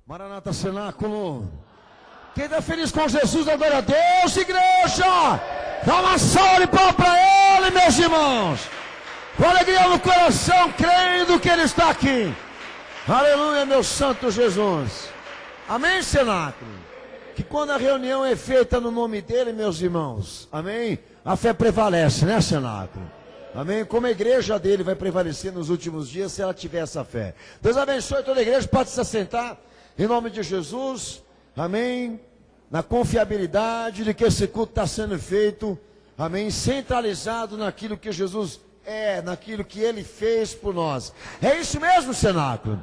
Maranata Cenáculo. Quem está feliz com Jesus, adora a Deus, igreja. Dá uma salva de palmas para Ele, meus irmãos. Com alegria no coração, crendo que Ele está aqui. Aleluia, meu santo Jesus. Amém, Cenáculo? Que quando a reunião é feita no nome dEle, meus irmãos, amém? A fé prevalece, né, Cenáculo? Amém? Como a igreja dele vai prevalecer nos últimos dias, se ela tiver essa fé. Deus abençoe toda a igreja, pode se assentar. Em nome de Jesus, amém, na confiabilidade de que esse culto está sendo feito, amém, centralizado naquilo que Jesus é, naquilo que Ele fez por nós. É isso mesmo, Cenáculo?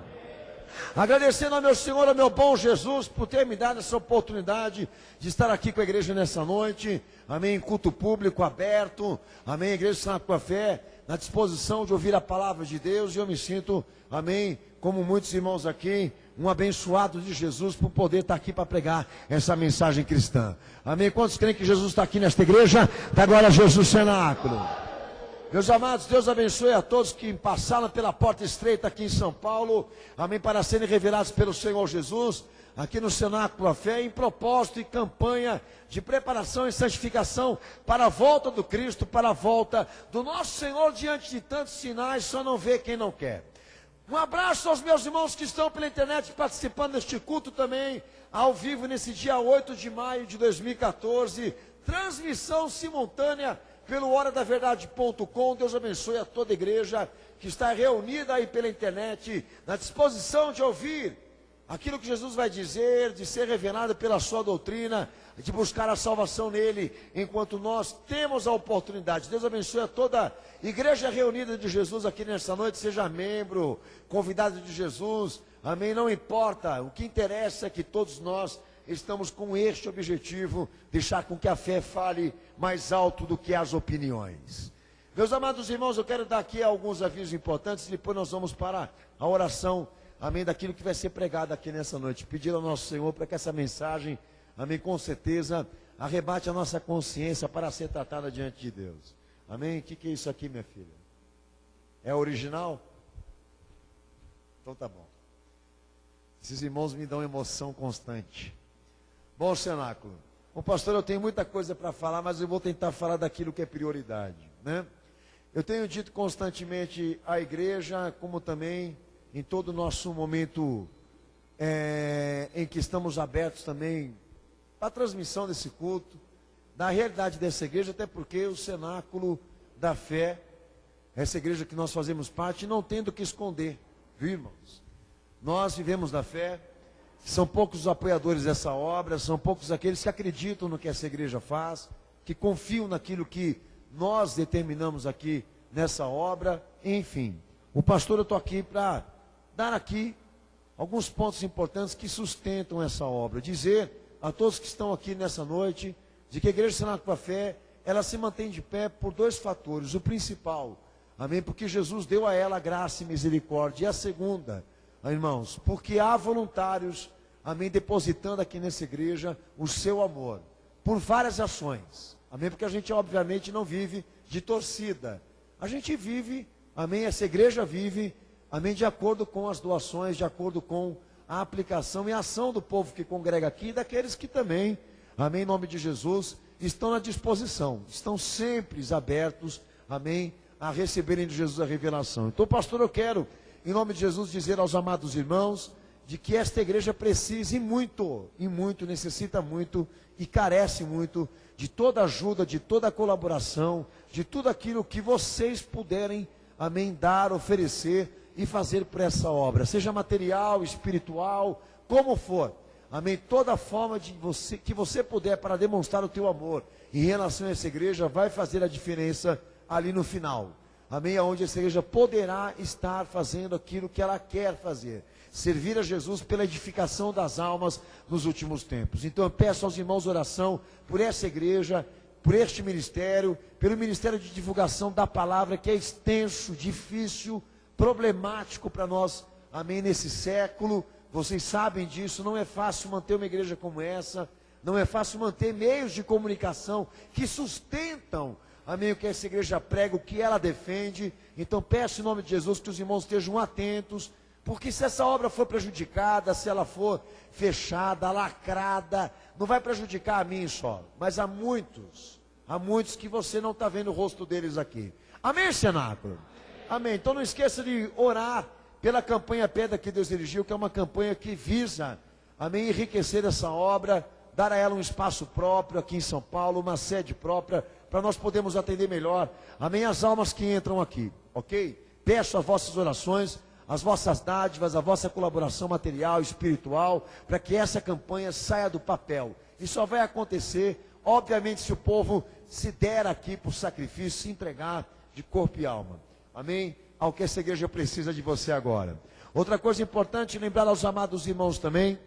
Agradecendo ao meu Senhor, ao meu bom Jesus, por ter me dado essa oportunidade de estar aqui com a igreja nessa noite, amém, culto público aberto, amém, igreja Cenáculo com a fé, na disposição de ouvir a palavra de Deus, e eu me sinto, amém, como muitos irmãos aqui, um abençoado de Jesus por poder estar aqui para pregar essa mensagem cristã. Amém? Quantos creem que Jesus está aqui nesta igreja? Dá glória a Jesus, Cenáculo. Meus amados, Deus abençoe a todos que passaram pela porta estreita aqui em São Paulo, amém, para serem revelados pelo Senhor Jesus, aqui no Cenáculo a Fé, em propósito e campanha de preparação e santificação para a volta do Cristo, para a volta do nosso Senhor diante de tantos sinais, só não vê quem não quer. Um abraço aos meus irmãos que estão pela internet participando deste culto também, ao vivo nesse dia 8 de maio de 2014, transmissão simultânea pelo horadaverdade.com. Deus abençoe a toda a igreja que está reunida aí pela internet, na disposição de ouvir aquilo que Jesus vai dizer, de ser revelado pela sua doutrina, de buscar a salvação nele, enquanto nós temos a oportunidade. Deus abençoe a toda a igreja reunida de Jesus aqui nesta noite, seja membro, convidado de Jesus, amém, não importa, o que interessa é que todos nós estamos com este objetivo, deixar com que a fé fale mais alto do que as opiniões. Meus amados irmãos, eu quero dar aqui alguns avisos importantes, e depois nós vamos para a oração, amém, daquilo que vai ser pregado aqui nessa noite. Pedir ao nosso Senhor para que essa mensagem, amém, com certeza, arrebate a nossa consciência para ser tratada diante de Deus. Amém? O que é isso aqui, minha filha? É original? Então tá bom. Esses irmãos me dão emoção constante. Bom, Cenáculo, bom, pastor, eu tenho muita coisa para falar, mas eu vou tentar falar daquilo que é prioridade, né? Eu tenho dito constantemente à igreja, como também em todo o nosso momento em que estamos abertos também para a transmissão desse culto, da realidade dessa igreja, até porque o Cenáculo da Fé, essa igreja que nós fazemos parte, não tem do que esconder, viu, irmãos? Nós vivemos da fé, são poucos os apoiadores dessa obra, são poucos aqueles que acreditam no que essa igreja faz, que confiam naquilo que nós determinamos aqui nessa obra, enfim. O pastor, eu estou aqui para dar aqui alguns pontos importantes que sustentam essa obra, dizer a todos que estão aqui nessa noite, de que a igreja Cenáculo com a Fé, ela se mantém de pé por dois fatores. O principal, amém, porque Jesus deu a ela graça e misericórdia. E a segunda, irmãos, porque há voluntários, amém, depositando aqui nessa igreja o seu amor, por várias ações, amém, porque a gente obviamente não vive de torcida, a gente vive, amém, essa igreja vive, amém, de acordo com as doações, de acordo com a aplicação e a ação do povo que congrega aqui, e daqueles que também, amém, em nome de Jesus, estão à disposição, estão sempre abertos, amém, a receberem de Jesus a revelação. Então, pastor, eu quero, em nome de Jesus, dizer aos amados irmãos, de que esta igreja precisa e muito, necessita muito e carece muito de toda ajuda, de toda colaboração, de tudo aquilo que vocês puderem, amém, dar, oferecer e fazer por essa obra, seja material, espiritual, como for, amém, toda forma de você, que você puder para demonstrar o teu amor em relação a essa igreja, vai fazer a diferença ali no final, amém, aonde essa igreja poderá estar fazendo aquilo que ela quer fazer, servir a Jesus pela edificação das almas nos últimos tempos. Então eu peço aos irmãos oração por essa igreja, por este ministério, pelo ministério de divulgação da palavra, que é extenso, difícil, problemático para nós, amém, nesse século. Vocês sabem disso, não é fácil manter uma igreja como essa, não é fácil manter meios de comunicação que sustentam, amém, o que essa igreja prega, o que ela defende. Então peço em nome de Jesus que os irmãos estejam atentos, Porque se essa obra for prejudicada, se ela for fechada, lacrada, não vai prejudicar a mim só, mas a muitos que você não está vendo o rosto deles aqui. Amém, cenáculo? Amém. Então não esqueça de orar pela campanha Pedra que Deus dirigiu, que é uma campanha que visa, amém, enriquecer essa obra, dar a ela um espaço próprio aqui em São Paulo, uma sede própria, para nós podermos atender melhor, amém, as almas que entram aqui, ok? Peço as vossas orações, as vossas dádivas, a vossa colaboração material, espiritual, para que essa campanha saia do papel. E só vai acontecer, obviamente, se o povo se der aqui por sacrifício, se entregar de corpo e alma. Amém? Ao que essa igreja precisa de você agora. Outra coisa importante, lembrar aos amados irmãos também,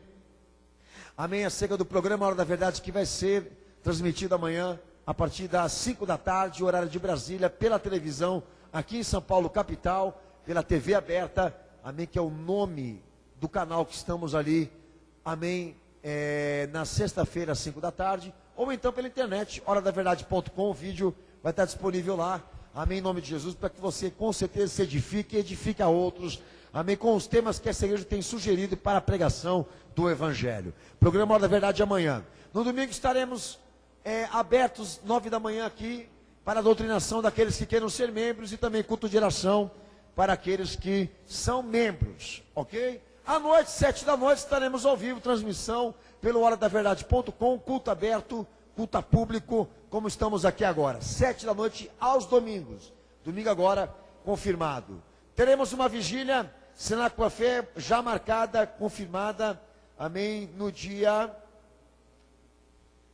amém, acerca do programa Hora da Verdade, que vai ser transmitido amanhã, a partir das 5 da tarde, horário de Brasília, pela televisão, aqui em São Paulo, capital, pela TV aberta, amém, que é o nome do canal que estamos ali, amém, na sexta-feira, às 5 da tarde, ou então pela internet, horadaverdade.com, o vídeo vai estar disponível lá, amém, em nome de Jesus, para que você com certeza se edifique e edifique a outros, amém, com os temas que essa igreja tem sugerido para a pregação do Evangelho. Programa Hora da Verdade amanhã. No domingo estaremos abertos, 9 da manhã aqui, para a doutrinação daqueles que queiram ser membros e também culto de oração para aqueles que são membros, ok? À noite, 7 da noite, estaremos ao vivo, transmissão pelo horadaverdade.com, culto aberto, culto público, como estamos aqui agora, 7 da noite aos domingos. Domingo agora, confirmado. Teremos uma vigília, Cenáculo da Fé, já marcada, confirmada, amém, no dia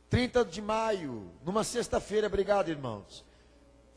30 de maio, numa sexta-feira, obrigado, irmãos.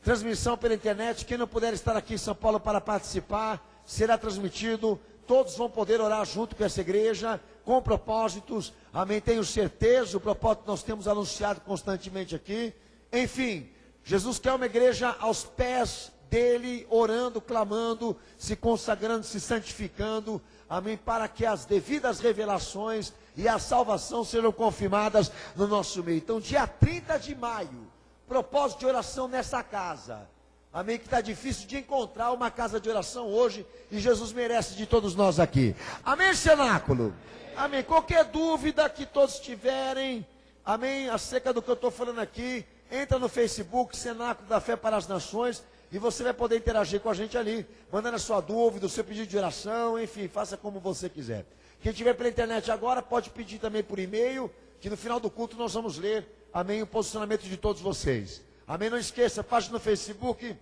Transmissão pela internet, quem não puder estar aqui em São Paulo para participar, será transmitido, todos vão poder orar junto com essa igreja, com propósitos, amém, tenho certeza, o propósito nós temos anunciado constantemente aqui, enfim, Jesus quer uma igreja aos pés dele, orando, clamando, se consagrando, se santificando, amém, para que as devidas revelações e a salvação sejam confirmadas no nosso meio. Então, dia 30 de maio, propósito de oração nessa casa, amém, que está difícil de encontrar uma casa de oração hoje, e Jesus merece de todos nós aqui, amém, cenáculo, amém, qualquer dúvida que todos tiverem, amém, acerca do que eu estou falando aqui, entra no Facebook, Cenáculo da Fé para as Nações, e você vai poder interagir com a gente ali, mandando a sua dúvida, o seu pedido de oração, enfim, faça como você quiser. Quem estiver pela internet agora, pode pedir também por e-mail, que no final do culto nós vamos ler, amém, o posicionamento de todos vocês. Amém, não esqueça, página no Facebook,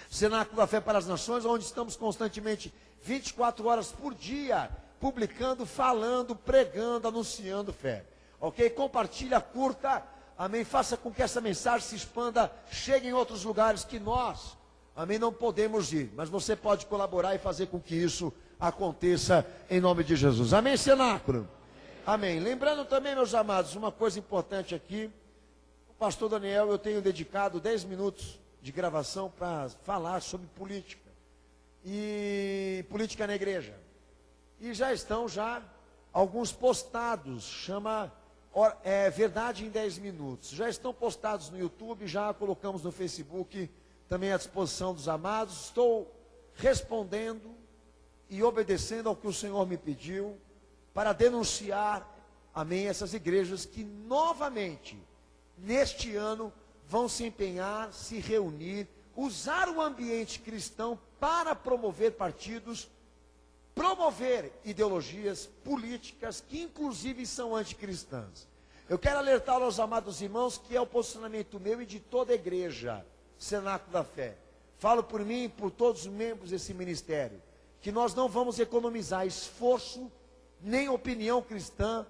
Cenáculo da Fé para as Nações, onde estamos constantemente, 24 horas por dia, publicando, falando, pregando, anunciando fé. Ok? Compartilha, curta, amém, faça com que essa mensagem se expanda, chegue em outros lugares que nós, amém, não podemos ir, mas você pode colaborar e fazer com que isso aconteça em nome de Jesus. Amém, cenáculo? Amém. Lembrando também, meus amados, uma coisa importante aqui, o pastor Daniel, eu tenho dedicado 10 minutos de gravação para falar sobre política, e política na igreja, e já estão alguns postados, chama Verdade em 10 minutos, já estão postados no YouTube, já colocamos no Facebook, também à disposição dos amados. Estou respondendo e obedecendo ao que o Senhor me pediu, para denunciar, amém, essas igrejas que novamente, neste ano, vão se empenhar, se reunir, usar o ambiente cristão para promover partidos, promover ideologias políticas que inclusive são anticristãs. Eu quero alertar aos amados irmãos que é o posicionamento meu e de toda a igreja, Cenáculo da Fé. Falo por mim e por todos os membros desse ministério, que nós não vamos economizar esforço, nem opinião cristã,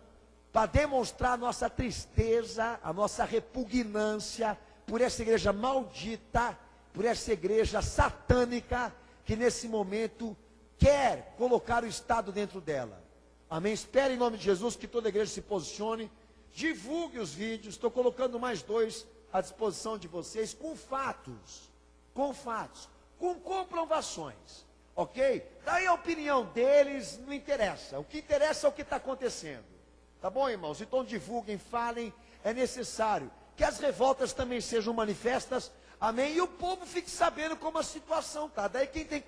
para demonstrar a nossa tristeza, a nossa repugnância por essa igreja maldita, por essa igreja satânica, que nesse momento quer colocar o Estado dentro dela. Amém? Espere em nome de Jesus que toda a igreja se posicione, divulgue os vídeos, estou colocando mais 2 à disposição de vocês, com fatos, com comprovações, ok? Daí a opinião deles não interessa, o que interessa é o que está acontecendo, tá bom, irmãos? Então divulguem, falem, é necessário que as revoltas também sejam manifestas, amém, e o povo fique sabendo como a situação está. Daí quem tem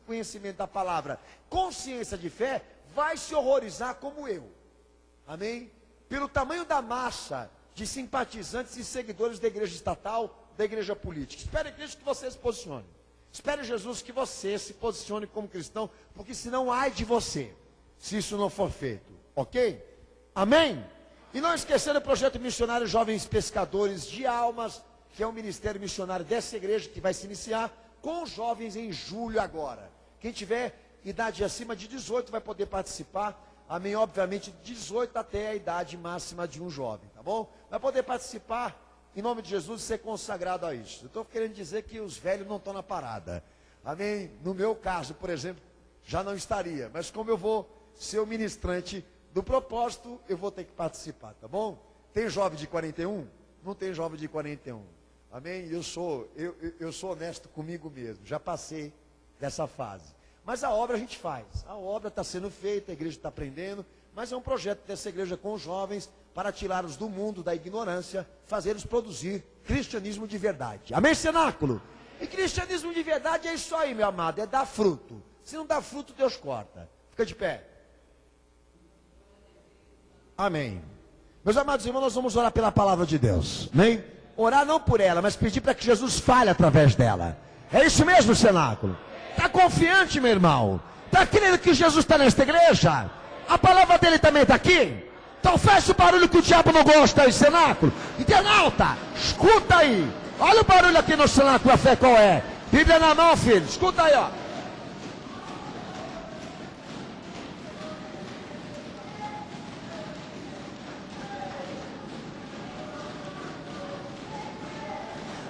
conhecimento da palavra, consciência de fé, vai se horrorizar como eu, amém, pelo tamanho da massa de simpatizantes e seguidores da igreja estatal, da igreja política. Espere Cristo que você se posicione, espere Jesus que você se posicione como cristão, porque senão ai de você, se isso não for feito, ok? Amém? E não esquecendo o projeto missionário Jovens Pescadores de Almas, que é um ministério missionário dessa igreja, que vai se iniciar com os jovens em julho agora. Quem tiver idade acima de 18 vai poder participar, amém, obviamente de 18 até a idade máxima de um jovem, tá bom? Vai poder participar, em nome de Jesus, e ser consagrado a isso. Eu estou querendo dizer que os velhos não estão na parada, amém? No meu caso, por exemplo, já não estaria, mas como eu vou ser o ministrante do propósito, eu vou ter que participar, tá bom? Tem jovem de 41? Não tem jovem de 41, amém? Eu sou honesto comigo mesmo, já passei dessa fase. Mas a obra a gente faz, a obra está sendo feita, a igreja está aprendendo, mas é um projeto dessa igreja com os jovens, para tirá-los do mundo da ignorância, fazê-los produzir cristianismo de verdade. Amém, cenáculo? E cristianismo de verdade é isso aí, meu amado, é dar fruto. Se não dá fruto, Deus corta. Fica de pé. Amém. Meus amados irmãos, nós vamos orar pela palavra de Deus. Amém? Orar não por ela, mas pedir para que Jesus fale através dela. É isso mesmo, cenáculo? Está confiante, meu irmão? Está crendo que Jesus está nesta igreja? A palavra dele também está aqui? Então fecha o barulho que o diabo não gosta aí, cenáculo. Internauta, escuta aí. Olha o barulho aqui no cenáculo, a fé qual é? Bíblia na mão, filho. Escuta aí, ó.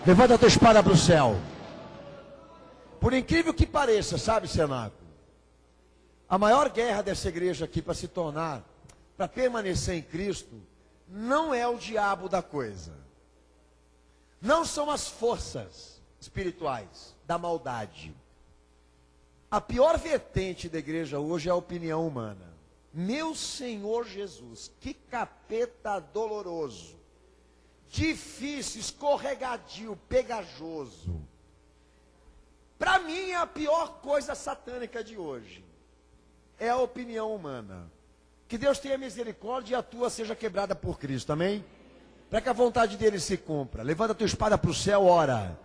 Levanta a tua espada para o céu. Por incrível que pareça, sabe, cenáculo? A maior guerra dessa igreja aqui para se tornar, para permanecer em Cristo, não é o diabo da coisa. Não são as forças espirituais da maldade. A pior vertente da igreja hoje é a opinião humana. Meu Senhor Jesus, que capeta doloroso, difícil, escorregadio, pegajoso. Para mim, a pior coisa satânica de hoje é a opinião humana. Que Deus tenha misericórdia e a tua seja quebrada por Cristo, amém? Para que a vontade dele se cumpra. Levanta a tua espada para o céu, ora.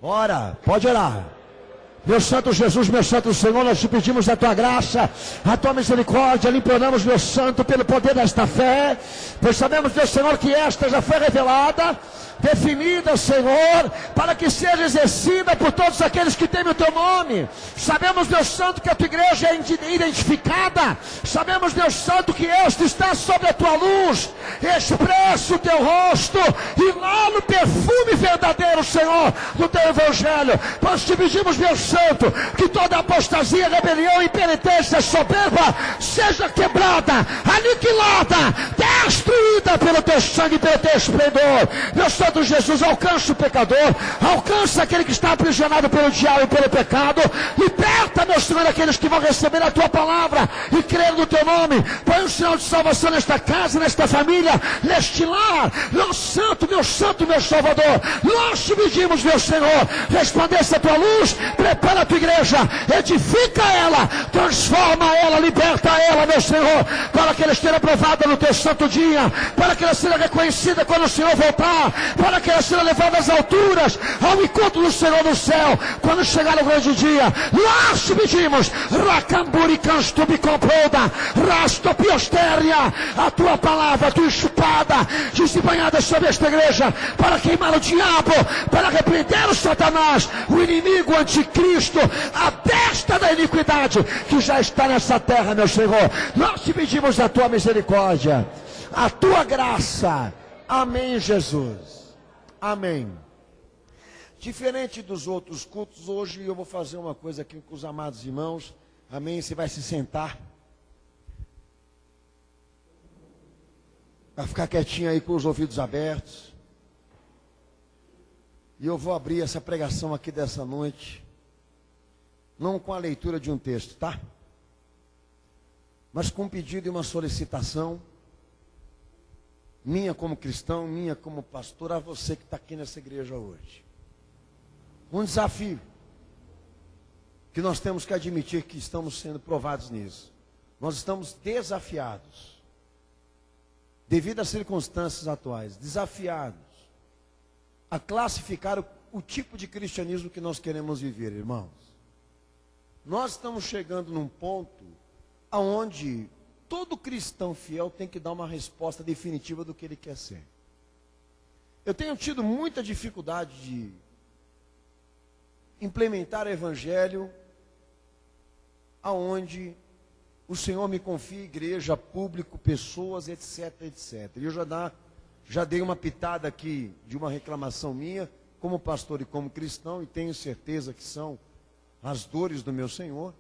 Ora, pode orar. Meu santo Jesus, meu santo Senhor, nós te pedimos a tua graça, a tua misericórdia, lhe imploramos, meu santo, pelo poder desta fé, pois sabemos, meu Senhor, que esta já foi revelada, definida, Senhor, para que seja exercida por todos aqueles que temem o teu nome. Sabemos, Deus Santo, que a tua igreja é identificada. Sabemos, Deus Santo, que esta está sobre a tua luz. Expressa o teu rosto e lá no perfume verdadeiro, Senhor, do teu evangelho. Nós te pedimos, meu Santo, que toda apostasia, rebelião, impenitência, soberba seja quebrada, aniquilada, destruída pelo teu sangue e pelo teu esplendor. Meu Santo Jesus, alcança o pecador, alcança aquele que está aprisionado pelo diabo e pelo pecado, liberta, meu Senhor, aqueles que vão receber a tua palavra e crer no teu nome. Põe um sinal de salvação nesta casa, nesta família, neste lar. Meu Santo, meu Salvador, nós te pedimos, meu Senhor, resplandece a tua luz, prepara a tua igreja, edifica ela, transforma ela, liberta ela, meu Senhor, para que ela esteja aprovada no teu santo dia, para que ela seja reconhecida quando o Senhor voltar, para que ela seja levada às alturas, ao encontro do Senhor no céu, quando chegar o grande dia. Nós te pedimos, a tua palavra, a tua espada, desembanhada sobre esta igreja, para queimar o diabo, para repreender o Satanás, o inimigo, o anticristo, a besta da iniquidade, que já está nessa terra, meu Senhor. Nós te pedimos a tua misericórdia, a tua graça. Amém, Jesus. Amém. Diferente dos outros cultos, hoje eu vou fazer uma coisa aqui com os amados irmãos. Amém. Você vai se sentar. Vai ficar quietinho aí com os ouvidos abertos. E eu vou abrir essa pregação aqui dessa noite, não com a leitura de um texto, tá? Mas com um pedido e uma solicitação minha como cristão, minha como pastor, a você que está aqui nessa igreja hoje. Um desafio que nós temos que admitir que estamos sendo provados nisso. Nós estamos desafiados, devido às circunstâncias atuais, desafiados a classificar o tipo de cristianismo que nós queremos viver, irmãos. Nós estamos chegando num ponto aonde todo cristão fiel tem que dar uma resposta definitiva do que ele quer ser. Eu tenho tido muita dificuldade de implementar o evangelho aonde o Senhor me confia igreja, público, pessoas, etc, etc. E eu já dei uma pitada aqui de uma reclamação minha, como pastor e como cristão, e tenho certeza que são as dores do meu Senhor.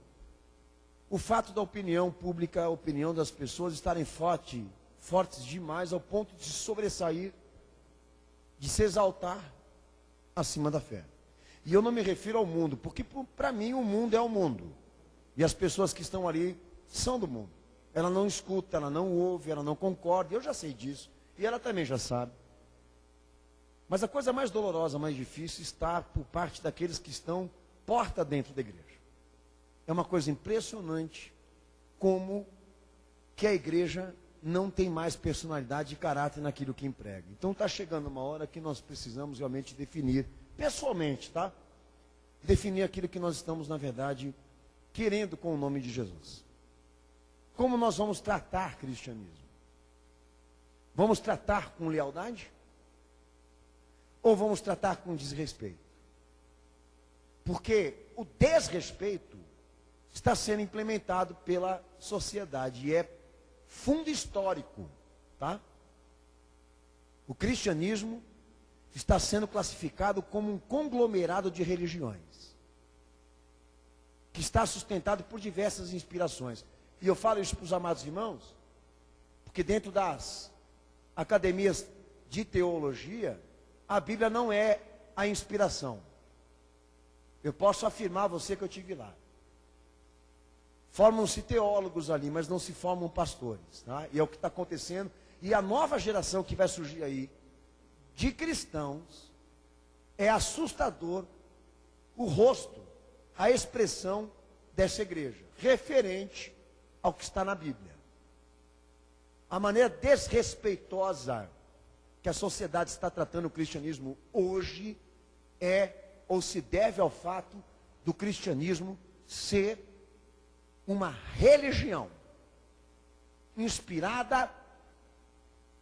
O fato da opinião pública, a opinião das pessoas estarem fortes demais ao ponto de se sobressair, de se exaltar acima da fé. E eu não me refiro ao mundo, porque para mim o mundo é o mundo. E as pessoas que estão ali são do mundo. Ela não escuta, ela não ouve, ela não concorda. Eu já sei disso. E ela também já sabe. Mas a coisa mais dolorosa, mais difícil, está por parte daqueles que estão porta dentro da igreja. É uma coisa impressionante como que a igreja não tem mais personalidade e caráter naquilo que emprega. Então está chegando uma hora que nós precisamos realmente definir, pessoalmente, tá? Definir aquilo que nós estamos, na verdade, querendo com o nome de Jesus. Como nós vamos tratar cristianismo? Vamos tratar com lealdade? Ou vamos tratar com desrespeito? Porque o desrespeito está sendo implementado pela sociedade e é fundo histórico, tá? O cristianismo está sendo classificado como um conglomerado de religiões, que está sustentado por diversas inspirações. E eu falo isso para os amados irmãos, porque dentro das academias de teologia, a Bíblia não é a inspiração. Eu posso afirmar a você que eu estive lá. Formam-se teólogos ali, mas não se formam pastores, tá? E é o que está acontecendo. E a nova geração que vai surgir aí, de cristãos, é assustador o rosto, a expressão dessa igreja, referente ao que está na Bíblia. A maneira desrespeitosa que a sociedade está tratando o cristianismo hoje é, ou se deve ao fato do cristianismo ser uma religião inspirada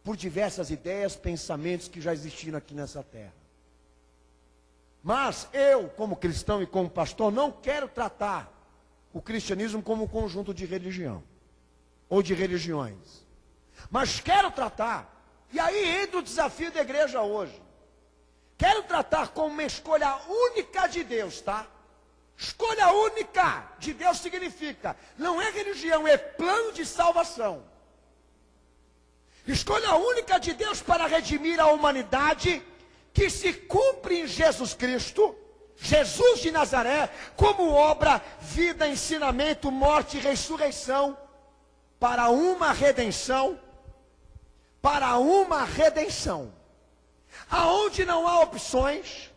por diversas ideias, pensamentos que já existiram aqui nessa terra. Mas eu, como cristão e como pastor, não quero tratar o cristianismo como um conjunto de religião ou de religiões. Mas quero tratar, e aí entra o desafio da igreja hoje. Quero tratar como uma escolha única de Deus, tá? Escolha única de Deus significa, não é religião, é plano de salvação. Escolha única de Deus para redimir a humanidade, que se cumpre em Jesus Cristo, Jesus de Nazaré, como obra, vida, ensinamento, morte e ressurreição, para uma redenção, aonde não há opções,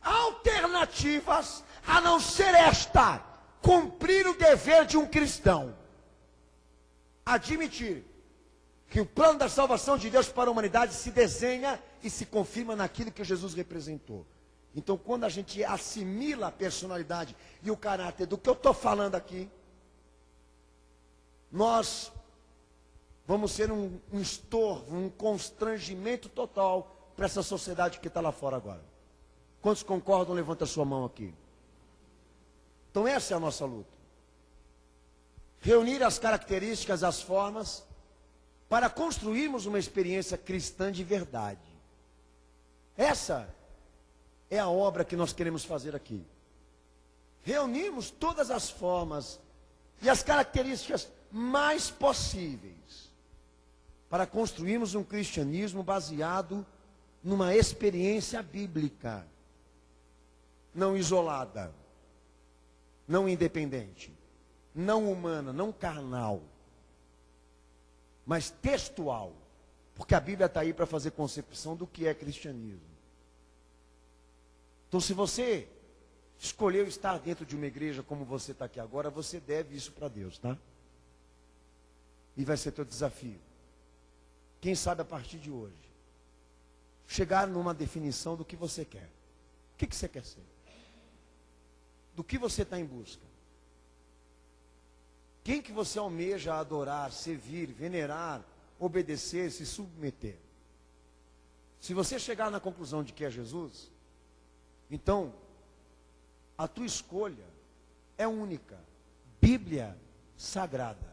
alternativas, a não ser esta: cumprir o dever de um cristão, admitir que o plano da salvação de Deus para a humanidade se desenha e se confirma naquilo que Jesus representou. Então, quando a gente assimila a personalidade e o caráter do que eu estou falando aqui, nós vamos ser um estorvo, um constrangimento total para essa sociedade que está lá fora agora. Quantos concordam? Levanta a sua mão aqui. Então essa é a nossa luta. Reunir as características, as formas, para construirmos uma experiência cristã de verdade. Essa é a obra que nós queremos fazer aqui. Reunirmos todas as formas e as características mais possíveis para construirmos um cristianismo baseado numa experiência bíblica, não isolada, não independente, não humana, não carnal, mas textual, Porque a Bíblia está aí para fazer concepção do que é cristianismo. Então, se você escolheu estar dentro de uma igreja como você está aqui agora, você deve isso para Deus, tá? E vai ser teu desafio. Quem sabe a partir de hoje, chegar numa definição do que você quer. O que você quer ser? Do que você está em busca? Quem que você almeja adorar, servir, venerar, obedecer, se submeter? Se você chegar na conclusão de que é Jesus, então, a tua escolha é única. Bíblia Sagrada.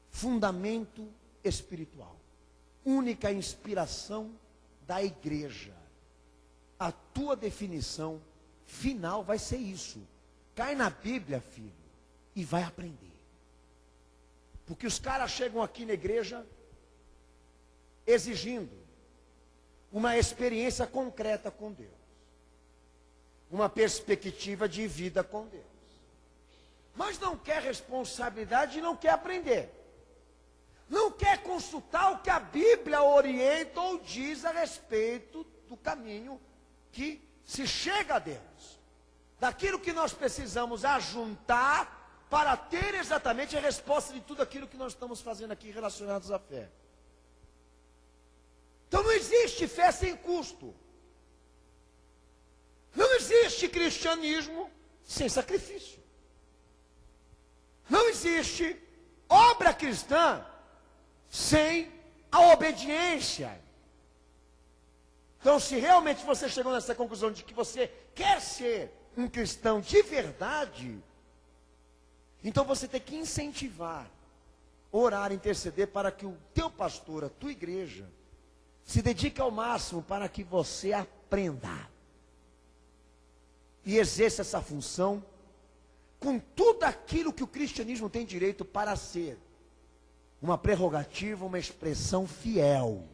Fundamento espiritual. Única inspiração da igreja. A tua definição final vai ser isso. Cai na Bíblia, filho, e vai aprender. Porque os caras chegam aqui na igreja exigindo uma experiência concreta com Deus. Uma perspectiva de vida com Deus. Mas não quer responsabilidade e não quer aprender. Não quer consultar o que a Bíblia orienta ou diz a respeito do caminho que se chega a Deus. Daquilo que nós precisamos ajuntar para ter exatamente a resposta de tudo aquilo que nós estamos fazendo aqui relacionados à fé. Então não existe fé sem custo. Não existe cristianismo sem sacrifício. Não existe obra cristã sem a obediência. Então, se realmente você chegou nessa conclusão de que você quer ser um cristão de verdade, então você tem que incentivar, orar, interceder para que o teu pastor, a tua igreja, se dedique ao máximo para que você aprenda e exerça essa função com tudo aquilo que o cristianismo tem direito para ser uma prerrogativa, uma expressão fiel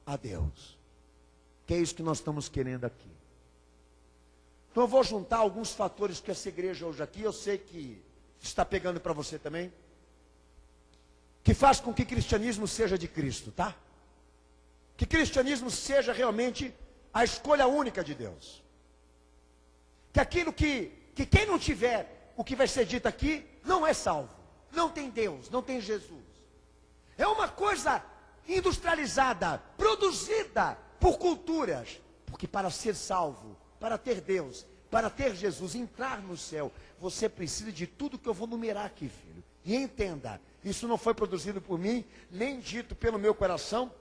a Deus. Que é isso que nós estamos querendo aqui. Então eu vou juntar alguns fatores que essa igreja hoje aqui, eu sei que está pegando para você também, que faz com que cristianismo seja de Cristo, tá? Que cristianismo seja realmente a escolha única de Deus. Que aquilo que quem não tiver o que vai ser dito aqui, não é salvo. Não tem Deus, não tem Jesus. É uma coisa industrializada, produzida por culturas. Porque para ser salvo, para ter Deus, para ter Jesus, entrar no céu, você precisa de tudo que eu vou numerar aqui, filho. E entenda, isso não foi produzido por mim, nem dito pelo meu coração,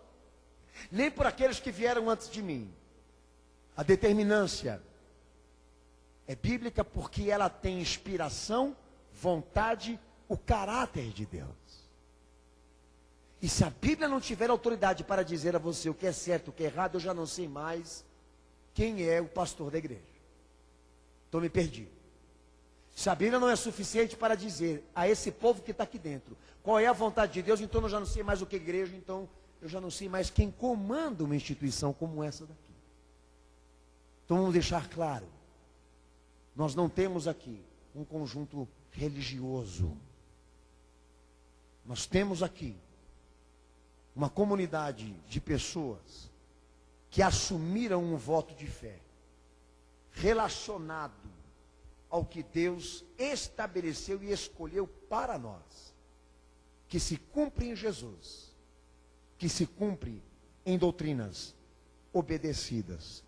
nem por aqueles que vieram antes de mim. A determinância é bíblica porque ela tem inspiração, vontade, o caráter de Deus. E se a Bíblia não tiver autoridade para dizer a você o que é certo, o que é errado, eu já não sei mais quem é o pastor da igreja. Então me perdi. Se a Bíblia não é suficiente para dizer a esse povo que está aqui dentro qual é a vontade de Deus, então eu já não sei mais o que é igreja, então eu já não sei mais quem comanda uma instituição como essa daqui. Então vamos deixar claro. Nós não temos aqui um conjunto religioso. Nós temos aqui uma comunidade de pessoas que assumiram um voto de fé relacionado ao que Deus estabeleceu e escolheu para nós, que se cumpre em Jesus, que se cumpre em doutrinas obedecidas.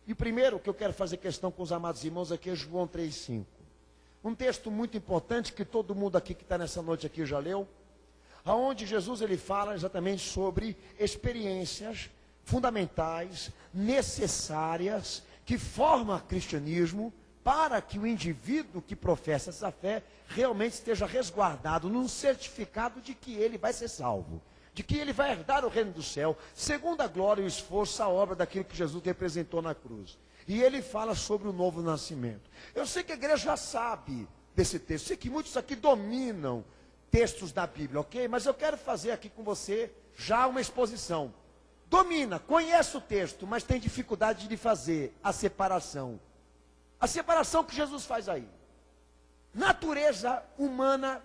E o primeiro que eu quero fazer questão com os amados irmãos aqui é João 3,5. Um texto muito importante que todo mundo aqui que está nessa noite aqui já leu, aonde Jesus ele fala exatamente sobre experiências fundamentais, necessárias, que formam cristianismo, para que o indivíduo que professa essa fé realmente esteja resguardado num certificado de que ele vai ser salvo, de que ele vai herdar o reino do céu, segundo a glória e o esforço, a obra daquilo que Jesus representou na cruz. E ele fala sobre o novo nascimento. Eu sei que a igreja já sabe desse texto, eu sei que muitos aqui dominam textos da Bíblia, ok? Mas eu quero fazer aqui com você já uma exposição. Domina, conhece o texto, mas tem dificuldade de fazer a separação. A separação que Jesus faz aí. Natureza humana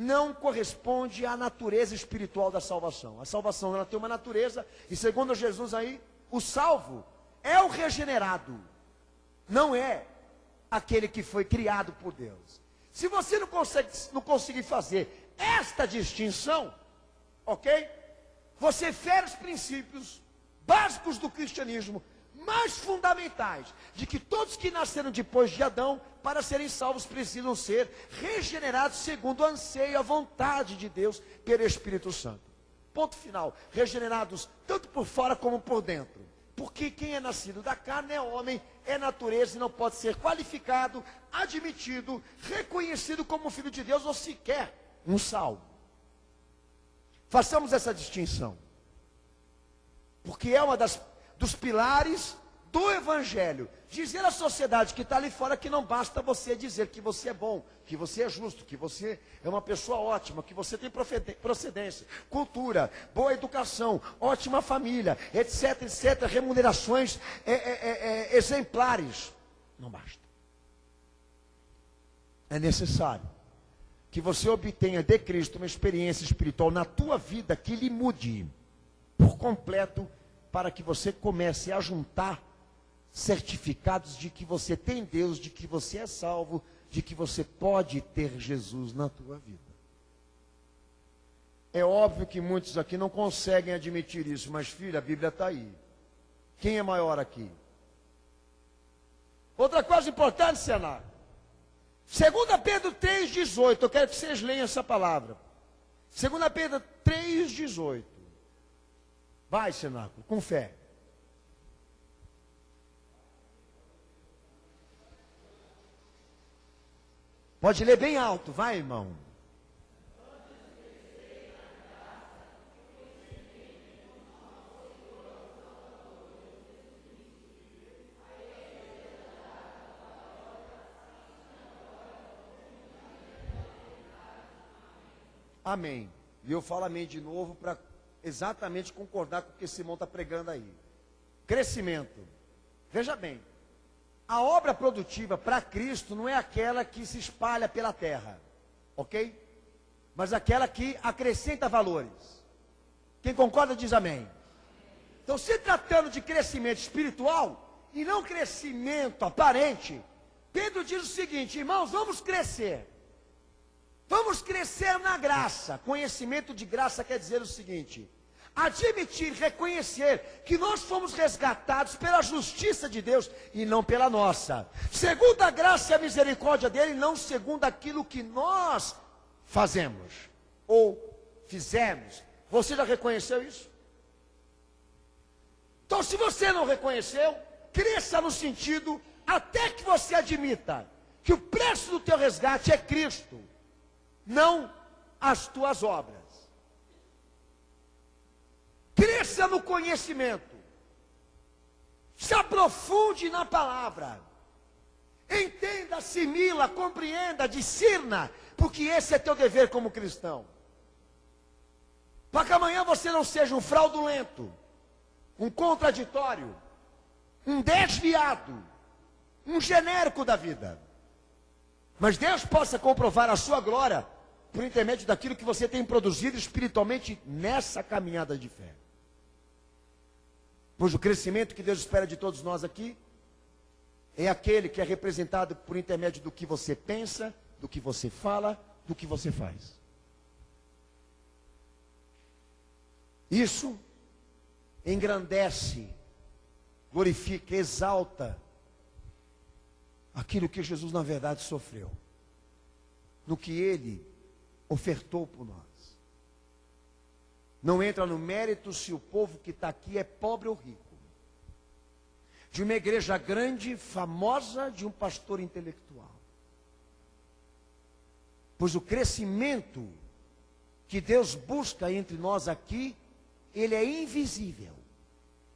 não corresponde à natureza espiritual da salvação. A salvação, ela tem uma natureza, e segundo Jesus aí, o salvo é o regenerado, não é aquele que foi criado por Deus. Se você não conseguir fazer esta distinção, ok? Você fere os princípios básicos do cristianismo, mais fundamentais, de que todos que nasceram depois de Adão, para serem salvos, precisam ser regenerados segundo o anseio e a vontade de Deus pelo Espírito Santo. Ponto final. Regenerados tanto por fora como por dentro. Porque quem é nascido da carne é homem, é natureza e não pode ser qualificado, admitido, reconhecido como filho de Deus ou sequer um salvo. Façamos essa distinção. Porque é uma dos pilares do Evangelho. Dizer à sociedade que está ali fora que não basta você dizer que você é bom, que você é justo, que você é uma pessoa ótima, que você tem procedência, cultura, boa educação, ótima família, etc, etc, remunerações exemplares. Não basta. É necessário que você obtenha de Cristo uma experiência espiritual na tua vida que lhe mude por completo, para que você comece a juntar certificados de que você tem Deus, de que você é salvo, de que você pode ter Jesus na tua vida. É óbvio que muitos aqui não conseguem admitir isso, mas filha, a Bíblia está aí. Quem é maior aqui? Outra coisa importante, Senado. 2 Pedro 3,18, eu quero que vocês leiam essa palavra. 2 Pedro 3,18. Vai, Cenáculo, com fé. Pode ler bem alto, vai, irmão. Amém. E eu falo amém de novo para exatamente concordar com o que Simão está pregando aí. Crescimento. Veja bem, a obra produtiva para Cristo não é aquela que se espalha pela terra, ok? Mas aquela que acrescenta valores. Quem concorda diz amém. Então, se tratando de crescimento espiritual e não crescimento aparente, Pedro diz o seguinte: irmãos, vamos crescer. Vamos crescer na graça. Conhecimento de graça quer dizer o seguinte: admitir, reconhecer que nós fomos resgatados pela justiça de Deus e não pela nossa. Segundo a graça e a misericórdia dele, não segundo aquilo que nós fazemos ou fizemos. Você já reconheceu isso? Então, se você não reconheceu, cresça no sentido até que você admita que o preço do teu resgate é Cristo, não as tuas obras. Cresça no conhecimento, se aprofunde na palavra, entenda, assimila, compreenda, discirna, porque esse é teu dever como cristão. Para que amanhã você não seja um fraudulento, um contraditório, um desviado, um genérico da vida. Mas Deus possa comprovar a sua glória por intermédio daquilo que você tem produzido espiritualmente nessa caminhada de fé. Pois o crescimento que Deus espera de todos nós aqui é aquele que é representado por intermédio do que você pensa, do que você fala, do que você faz. Isso engrandece, glorifica, exalta aquilo que Jesus na verdade sofreu, no que Ele ofertou por nós. Não entra no mérito se o povo que está aqui é pobre ou rico, de uma igreja grande, famosa, de um pastor intelectual. Pois o crescimento que Deus busca entre nós aqui, ele é invisível,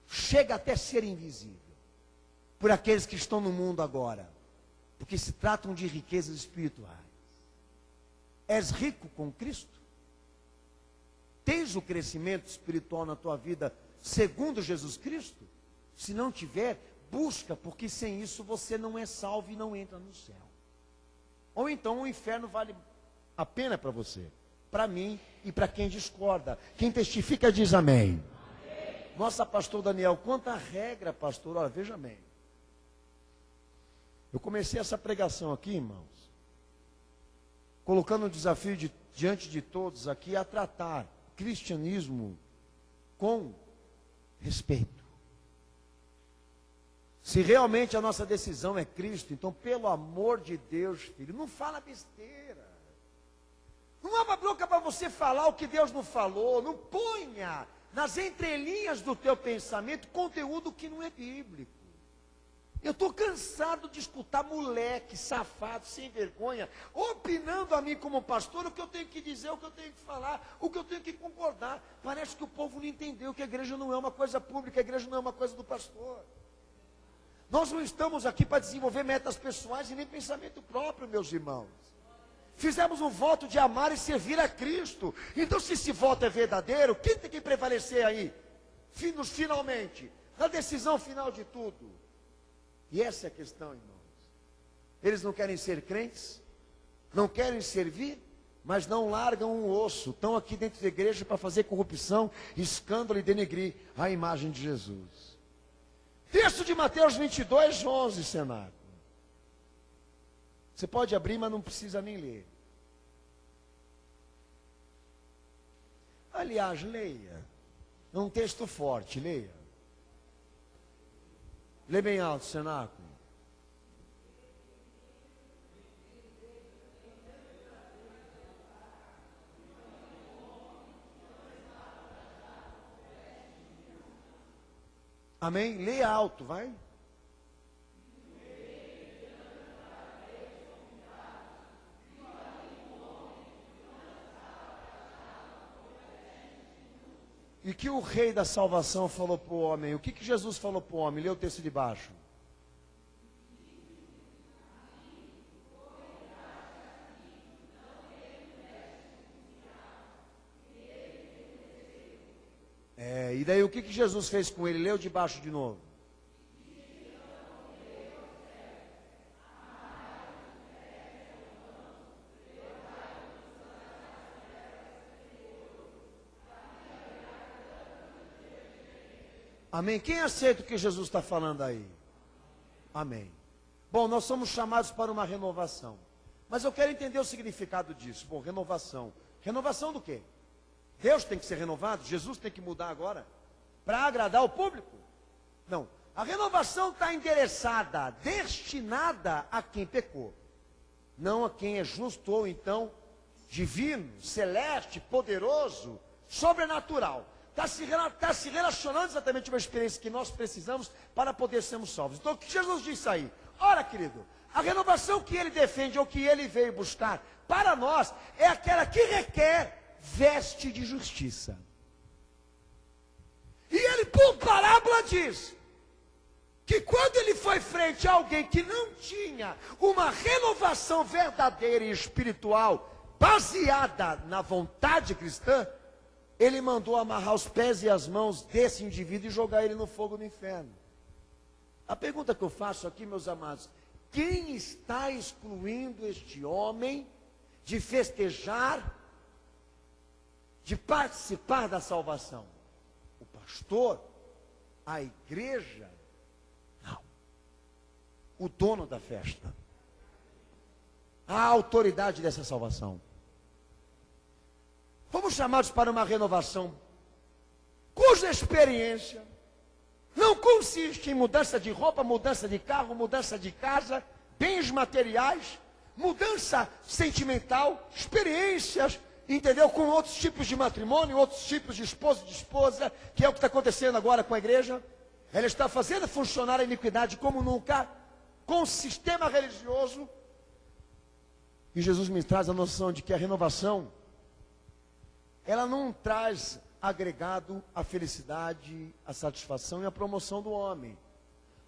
chega até ser invisível, por aqueles que estão no mundo agora, porque se tratam de riquezas espirituais. És rico com Cristo? Tens o crescimento espiritual na tua vida segundo Jesus Cristo? Se não tiver, busca, porque sem isso você não é salvo e não entra no céu. Ou então o inferno vale A pena é para você, para mim e para quem discorda. Quem testifica diz amém. Nossa, pastor Daniel, quanta regra, pastor. Olha, veja bem. Eu comecei essa pregação aqui, irmãos, colocando um desafio diante de todos aqui a tratar cristianismo com respeito. Se realmente a nossa decisão é Cristo, então, pelo amor de Deus, filho, não fala besteira. Não abra a boca para você falar o que Deus não falou. Não ponha nas entrelinhas do teu pensamento conteúdo que não é bíblico. Eu estou cansado de escutar moleque, safado, sem vergonha, opinando a mim como pastor o que eu tenho que dizer, o que eu tenho que falar, o que eu tenho que concordar. Parece que o povo não entendeu que a igreja não é uma coisa pública, a igreja não é uma coisa do pastor. Nós não estamos aqui para desenvolver metas pessoais e nem pensamento próprio, meus irmãos. Fizemos um voto de amar e servir a Cristo. Então, se esse voto é verdadeiro, quem tem que prevalecer aí? Finalmente, na decisão final de tudo. E essa é a questão, irmãos. Eles não querem ser crentes, não querem servir, mas não largam um osso. Estão aqui dentro da igreja para fazer corrupção, escândalo e denegrir a imagem de Jesus. Texto de Mateus 22, 11, Senado. Você pode abrir, mas não precisa nem ler. Aliás, leia. É um texto forte, leia. Lê bem alto, cenáculo. Amém? Leia alto, vai. E que o rei da salvação falou para o homem? O que Jesus falou para o homem? Lê o texto de baixo. E daí o que Jesus fez com ele? Lê o de baixo de novo. Amém? Quem aceita o que Jesus está falando aí? Amém. Bom, nós somos chamados para uma renovação. Mas eu quero entender o significado disso. Bom, renovação. Renovação do quê? Deus tem que ser renovado? Jesus tem que mudar agora? Para agradar o público? Não. A renovação está endereçada, destinada a quem pecou. Não a quem é justo ou então divino, celeste, poderoso, sobrenatural. Está se relacionando exatamente uma experiência que nós precisamos para poder sermos salvos. Então, o que Jesus disse aí? Ora, querido, a renovação que ele defende, ou que ele veio buscar para nós, é aquela que requer veste de justiça. E ele, por parábola, diz que quando ele foi frente a alguém que não tinha uma renovação verdadeira e espiritual, baseada na vontade cristã, ele mandou amarrar os pés e as mãos desse indivíduo e jogar ele no fogo do inferno. A pergunta que eu faço aqui, meus amados, quem está excluindo este homem de festejar, de participar da salvação? O pastor? A igreja? Não. O dono da festa. A autoridade dessa salvação. Fomos chamados para uma renovação cuja experiência não consiste em mudança de roupa, mudança de carro, mudança de casa, bens materiais, mudança sentimental, experiências, entendeu? Com outros tipos de matrimônio, outros tipos de esposo e de esposa, que é o que está acontecendo agora com a igreja. Ela está fazendo funcionar a iniquidade como nunca, com o sistema religioso. E Jesus me traz a noção de que a renovação, ela não traz agregado a felicidade, a satisfação e a promoção do homem,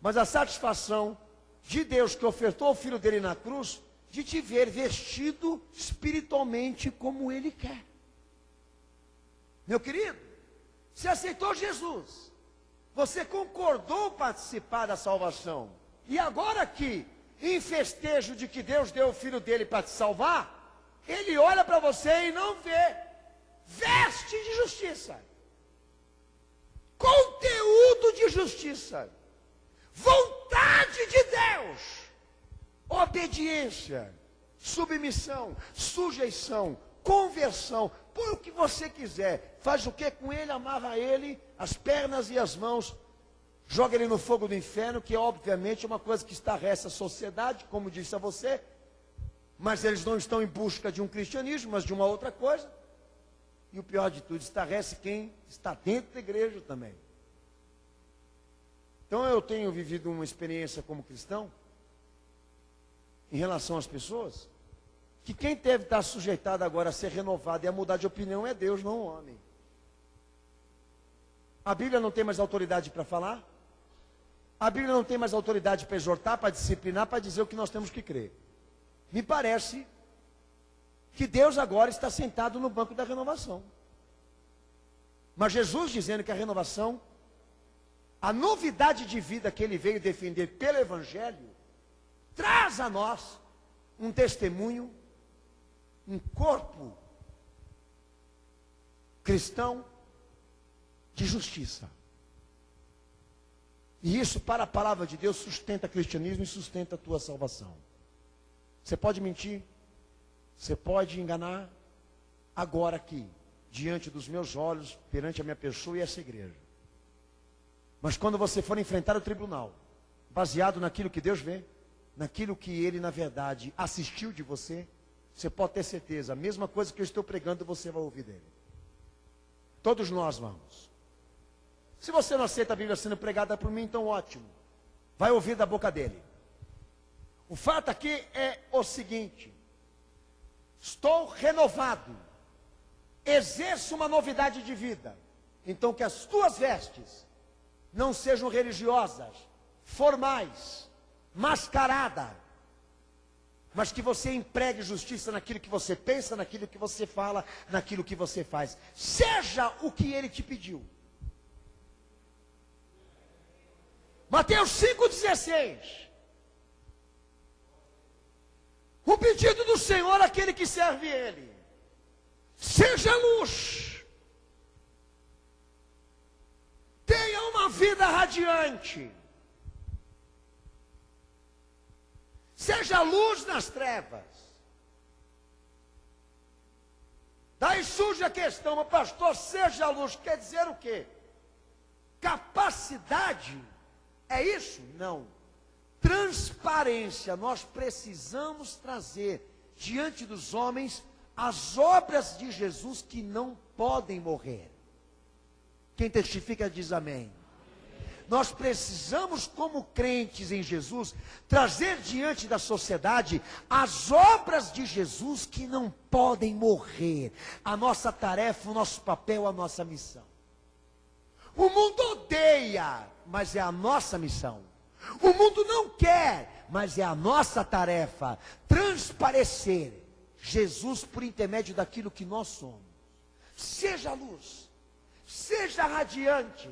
mas a satisfação de Deus que ofertou o Filho dele na cruz, de te ver vestido espiritualmente como Ele quer. Meu querido, você aceitou Jesus, você concordou participar da salvação, e agora aqui, em festejo de que Deus deu o Filho dele para te salvar, ele olha para você e não vê veste de justiça, conteúdo de justiça, vontade de Deus, obediência, submissão, sujeição, conversão, põe o que você quiser, faz o que com ele, amarra ele, as pernas e as mãos, joga ele no fogo do inferno, que obviamente é uma coisa que estarrece a sociedade, como disse a você, mas eles não estão em busca de um cristianismo, mas de uma outra coisa, e o pior de tudo, estarrece quem está dentro da igreja também. Então eu tenho vivido uma experiência como cristão, em relação às pessoas, que quem deve estar sujeitado agora a ser renovado e a mudar de opinião é Deus, não o homem. A Bíblia não tem mais autoridade para falar, a Bíblia não tem mais autoridade para exortar, para disciplinar, para dizer o que nós temos que crer. Me parece que Deus agora está sentado no banco da renovação. Mas Jesus dizendo que a renovação, a novidade de vida que ele veio defender pelo Evangelho, traz a nós um testemunho, um corpo cristão de justiça. E isso, para a palavra de Deus, sustenta o cristianismo e sustenta a tua salvação. Você pode mentir, você pode enganar, agora aqui, diante dos meus olhos, perante a minha pessoa e essa igreja. Mas quando você for enfrentar o tribunal, baseado naquilo que Deus vê, naquilo que Ele, na verdade, assistiu de você, você pode ter certeza, a mesma coisa que eu estou pregando, você vai ouvir dele. Todos nós vamos. Se você não aceita a Bíblia sendo pregada por mim, então ótimo. Vai ouvir da boca dele. O fato aqui é o seguinte: estou renovado, exerço uma novidade de vida. Então que as tuas vestes não sejam religiosas, formais, mascarada, mas que você empregue justiça naquilo que você pensa, naquilo que você fala, naquilo que você faz. Seja o que ele te pediu. Mateus 5,16. O pedido do Senhor àquele que serve ele: seja luz, tenha uma vida radiante, seja luz nas trevas. Daí surge a questão: mas pastor, seja luz, quer dizer o quê? Capacidade, é isso? Não. Transparência, nós precisamos trazer diante dos homens as obras de Jesus que não podem morrer. Quem testifica diz amém. Nós precisamos, como crentes em Jesus, trazer diante da sociedade as obras de Jesus que não podem morrer. A nossa tarefa, o nosso papel, a nossa missão. O mundo odeia, mas é a nossa missão. O mundo não quer, mas é a nossa tarefa transparecer Jesus por intermédio daquilo que nós somos. Seja luz, seja radiante,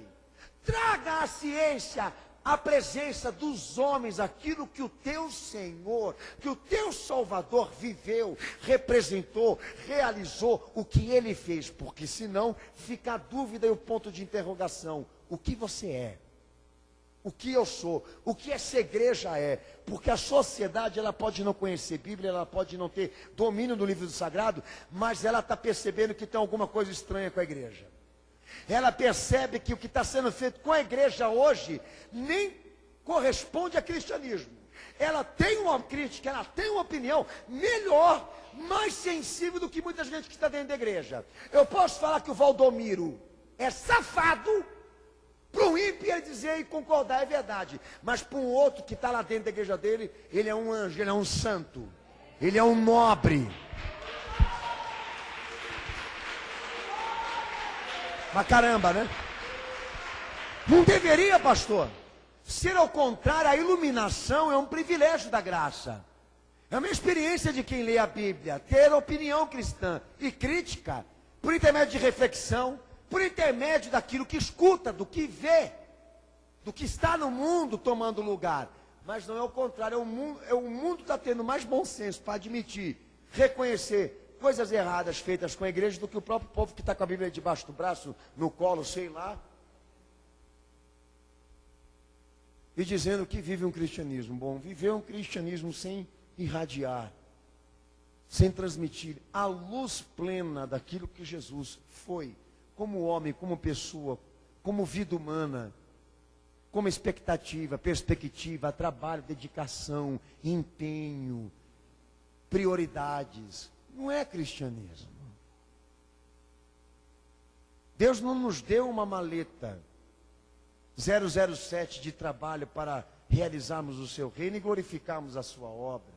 traga à ciência a presença dos homens, aquilo que o teu Senhor, que o teu Salvador viveu, representou, realizou, o que ele fez, porque senão fica a dúvida e o ponto de interrogação: o que você é? O que eu sou, o que essa igreja é, porque a sociedade, ela pode não conhecer Bíblia, ela pode não ter domínio do livro do sagrado, mas ela está percebendo que tem alguma coisa estranha com a igreja. Ela percebe que o que está sendo feito com a igreja hoje, nem corresponde a cristianismo. Ela tem uma crítica, ela tem uma opinião melhor, mais sensível do que muita gente que está dentro da igreja. Eu posso falar que o Valdomiro é safado, para um ímpio ele dizer e concordar, é verdade. Mas para um outro que está lá dentro da igreja dele, ele é um anjo, ele é um santo, ele é um nobre. Mas caramba, né? Não deveria, pastor, ser ao contrário. A iluminação é um privilégio da graça. É uma experiência de quem lê a Bíblia, ter opinião cristã e crítica, por intermédio de reflexão, por intermédio daquilo que escuta, do que vê, do que está no mundo tomando lugar. Mas não é o contrário, o mundo está tendo mais bom senso para admitir, reconhecer coisas erradas feitas com a igreja do que o próprio povo que está com a Bíblia debaixo do braço, no colo, sei lá. E dizendo que vive um cristianismo bom. Viver um cristianismo sem irradiar, sem transmitir a luz plena daquilo que Jesus foi, como homem, como pessoa, como vida humana, como expectativa, perspectiva, trabalho, dedicação, empenho, prioridades. Não é cristianismo. Deus não nos deu uma maleta 007 de trabalho para realizarmos o seu reino e glorificarmos a sua obra.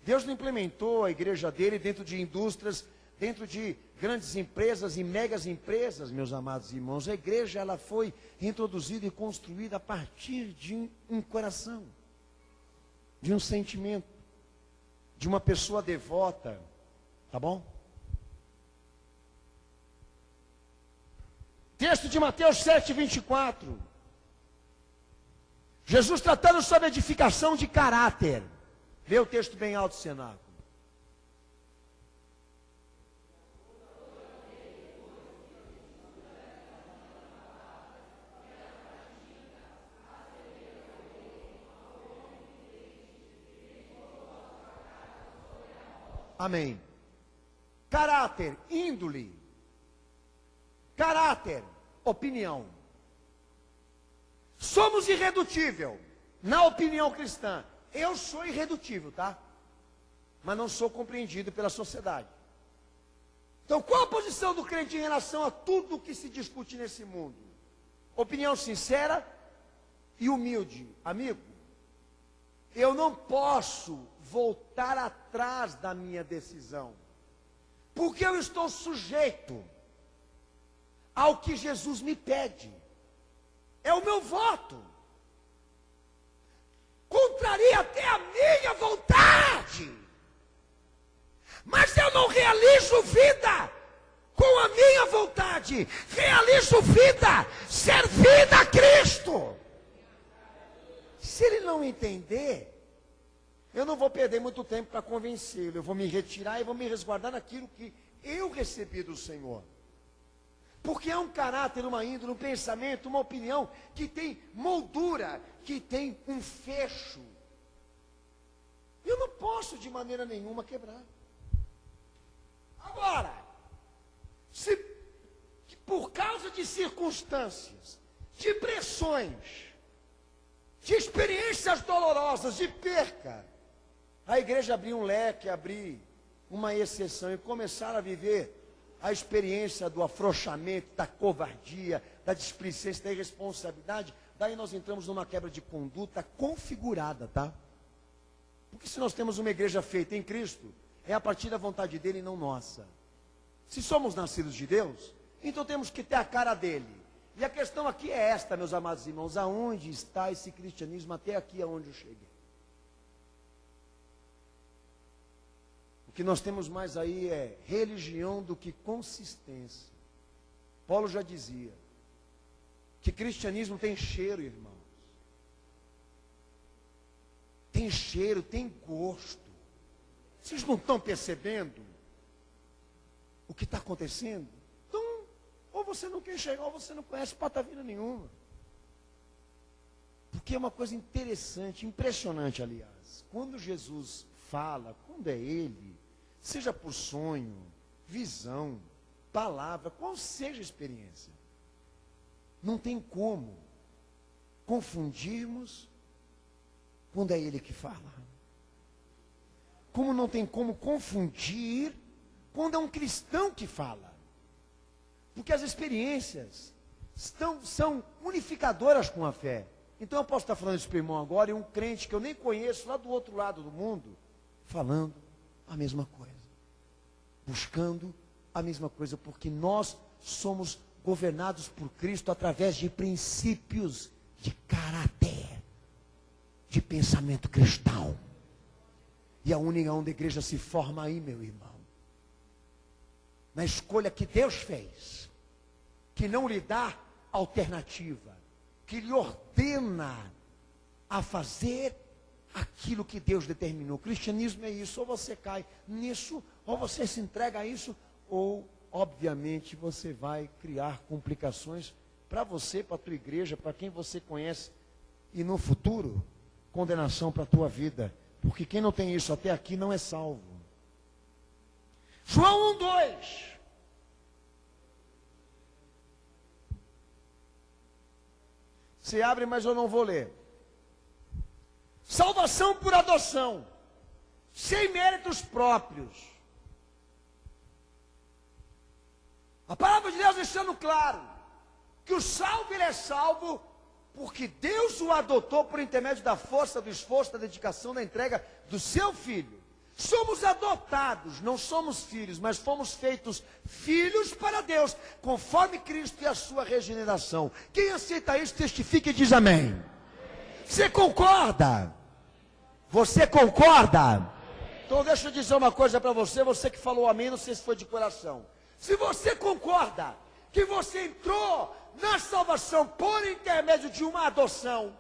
Deus não implementou a igreja dele dentro de indústrias, dentro de grandes empresas e megas empresas, meus amados irmãos. A igreja, ela foi introduzida e construída a partir de um coração, de um sentimento, de uma pessoa devota, tá bom? Texto de Mateus 7, 24. Jesus tratando sobre edificação de caráter. Vê o texto bem alto, cenáculo. Amém. Caráter, índole. Caráter, opinião. Somos irredutível na opinião cristã. Eu sou irredutível, tá? Mas não sou compreendido pela sociedade. Então, qual a posição do crente em relação a tudo que se discute nesse mundo? Opinião sincera e humilde. Amigo, eu não posso voltar atrás da minha decisão, porque eu estou sujeito ao que Jesus me pede. É o meu voto. Contraria até a minha vontade, mas eu não realizo vida com a minha vontade, realizo vida servindo a Cristo. Se ele não entender, eu não vou perder muito tempo para convencê-lo. Eu vou me retirar e vou me resguardar naquilo que eu recebi do Senhor. Porque é um caráter, uma índole, um pensamento, uma opinião que tem moldura, que tem um fecho. Eu não posso de maneira nenhuma quebrar. Agora, se por causa de circunstâncias, de pressões, de experiências dolorosas, de perca, a igreja abrir um leque, abrir uma exceção e começar a viver a experiência do afrouxamento, da covardia, da displicência, da irresponsabilidade, daí nós entramos numa quebra de conduta configurada, tá? Porque se nós temos uma igreja feita em Cristo, é a partir da vontade dele e não nossa. Se somos nascidos de Deus, então temos que ter a cara dele. E a questão aqui é esta, meus amados irmãos: aonde está esse cristianismo até aqui aonde eu cheguei? O que nós temos mais aí é religião do que consistência. Paulo já dizia que cristianismo tem cheiro, irmãos. Tem cheiro, tem gosto. Vocês não estão percebendo o que está acontecendo? Então, ou você não quer chegar, ou você não conhece patavina nenhuma. Porque é uma coisa interessante, impressionante, aliás. Quando Jesus fala, quando é ele, seja por sonho, visão, palavra, qual seja a experiência, não tem como confundirmos quando é ele que fala. Como não tem como confundir quando é um cristão que fala. Porque as experiências são unificadoras com a fé. Então eu posso estar falando isso para o irmão agora, e um crente que eu nem conheço lá do outro lado do mundo, falando a mesma coisa, buscando a mesma coisa, porque nós somos governados por Cristo através de princípios de caráter, de pensamento cristão. E a única onde a igreja se forma aí, meu irmão, na escolha que Deus fez, que não lhe dá alternativa, que lhe ordena a fazer aquilo que Deus determinou. O cristianismo é isso, ou você cai nisso, ou você se entrega a isso, ou, obviamente, você vai criar complicações para você, para a tua igreja, para quem você conhece, e no futuro, condenação para a tua vida, porque quem não tem isso até aqui não é salvo. João 1:2. Você abre, mas eu não vou ler. Salvação por adoção, sem méritos próprios. A palavra de Deus deixando claro que o salvo, ele é salvo porque Deus o adotou por intermédio da força, do esforço, da dedicação, da entrega do seu filho. Somos adotados, não somos filhos, mas fomos feitos filhos para Deus, conforme Cristo e a sua regeneração. Quem aceita isso, testifica e diz amém. Você concorda? Você concorda? Então deixa eu dizer uma coisa para você, você que falou amém, não sei se foi de coração. Se você concorda que você entrou na salvação por intermédio de uma adoção,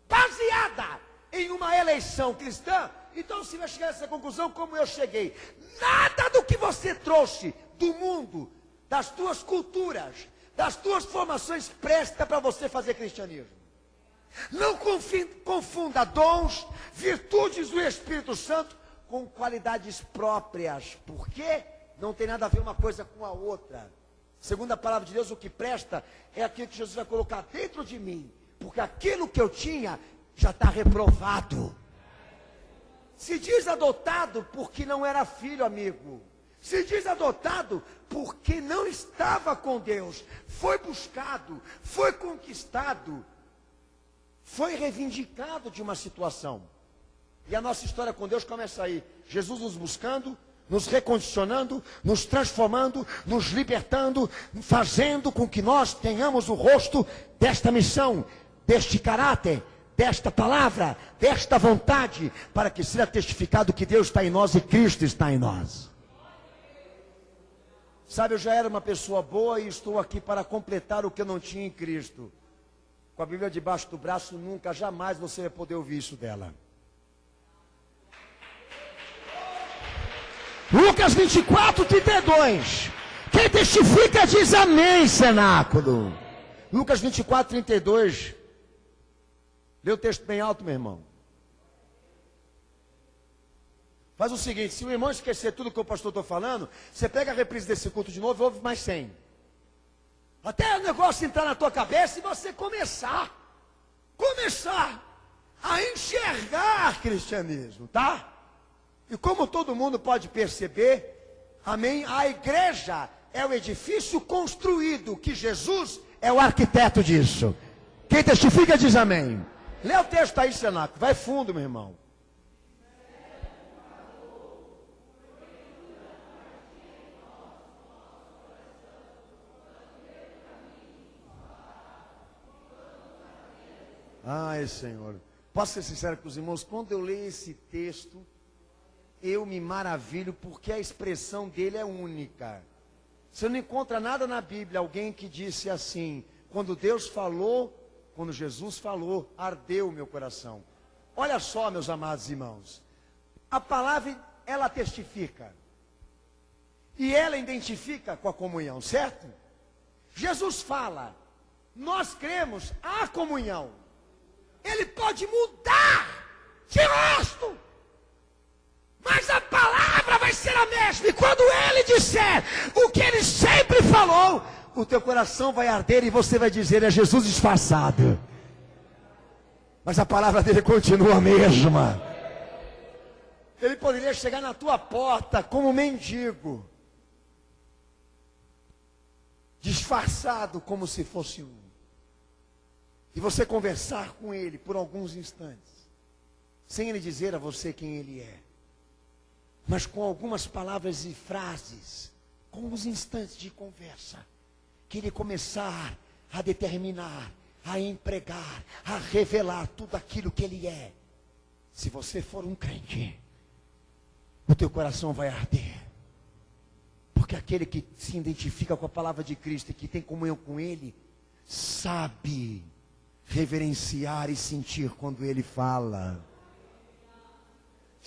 baseada em uma eleição cristã, então você vai chegar a essa conclusão como eu cheguei. Nada do que você trouxe do mundo, das tuas culturas, das tuas formações, presta para você fazer cristianismo. Não confunda dons, virtudes do Espírito Santo com qualidades próprias, porque não tem nada a ver uma coisa com a outra. Segundo a palavra de Deus, o que presta é aquilo que Jesus vai colocar dentro de mim, porque aquilo que eu tinha já está reprovado. Se diz adotado porque não era filho, amigo. Se diz adotado porque não estava com Deus. Foi buscado, foi conquistado, foi reivindicado de uma situação. E a nossa história com Deus começa aí. Jesus nos buscando, nos recondicionando, nos transformando, nos libertando, fazendo com que nós tenhamos o rosto desta missão, deste caráter, desta palavra, desta vontade, para que seja testificado que Deus está em nós e Cristo está em nós. Sabe, eu já era uma pessoa boa e estou aqui para completar o que eu não tinha em Cristo. Com a Bíblia debaixo do braço, nunca, jamais você vai poder ouvir isso dela. Lucas 24:32. Quem testifica diz amém, cenáculo. Lucas 24:32. Lê o texto bem alto, meu irmão. Faz o seguinte, se o irmão esquecer tudo que o pastor está falando, você pega a reprise desse culto de novo e ouve mais 100. Até o negócio entrar na tua cabeça e você começar a enxergar cristianismo, tá? E como todo mundo pode perceber, amém, a igreja é o edifício construído, que Jesus é o arquiteto disso. Quem testifica diz amém. Lê o texto aí, Senaco, vai fundo, meu irmão. Ai, Senhor. Posso ser sincero com os irmãos? Quando eu leio esse texto, eu me maravilho, porque a expressão dele é única. Você não encontra nada na Bíblia, alguém que disse assim, quando Deus falou, quando Jesus falou, ardeu o meu coração. Olha só, meus amados irmãos, a palavra, ela testifica, e ela identifica com a comunhão, certo? Jesus fala, nós cremos, há comunhão. Ele pode mudar de rosto, mas a palavra vai ser a mesma. E quando ele disser o que ele sempre falou, o teu coração vai arder e você vai dizer, é Jesus disfarçado. Mas a palavra dele continua a mesma. Ele poderia chegar na tua porta como mendigo, disfarçado como se fosse um. E você conversar com ele por alguns instantes, sem ele dizer a você quem ele é, mas com algumas palavras e frases, com uns instantes de conversa, que ele começar a determinar, a empregar, a revelar tudo aquilo que ele é. Se você for um crente, o teu coração vai arder, porque aquele que se identifica com a palavra de Cristo e que tem comunhão com ele, sabe reverenciar e sentir quando ele fala.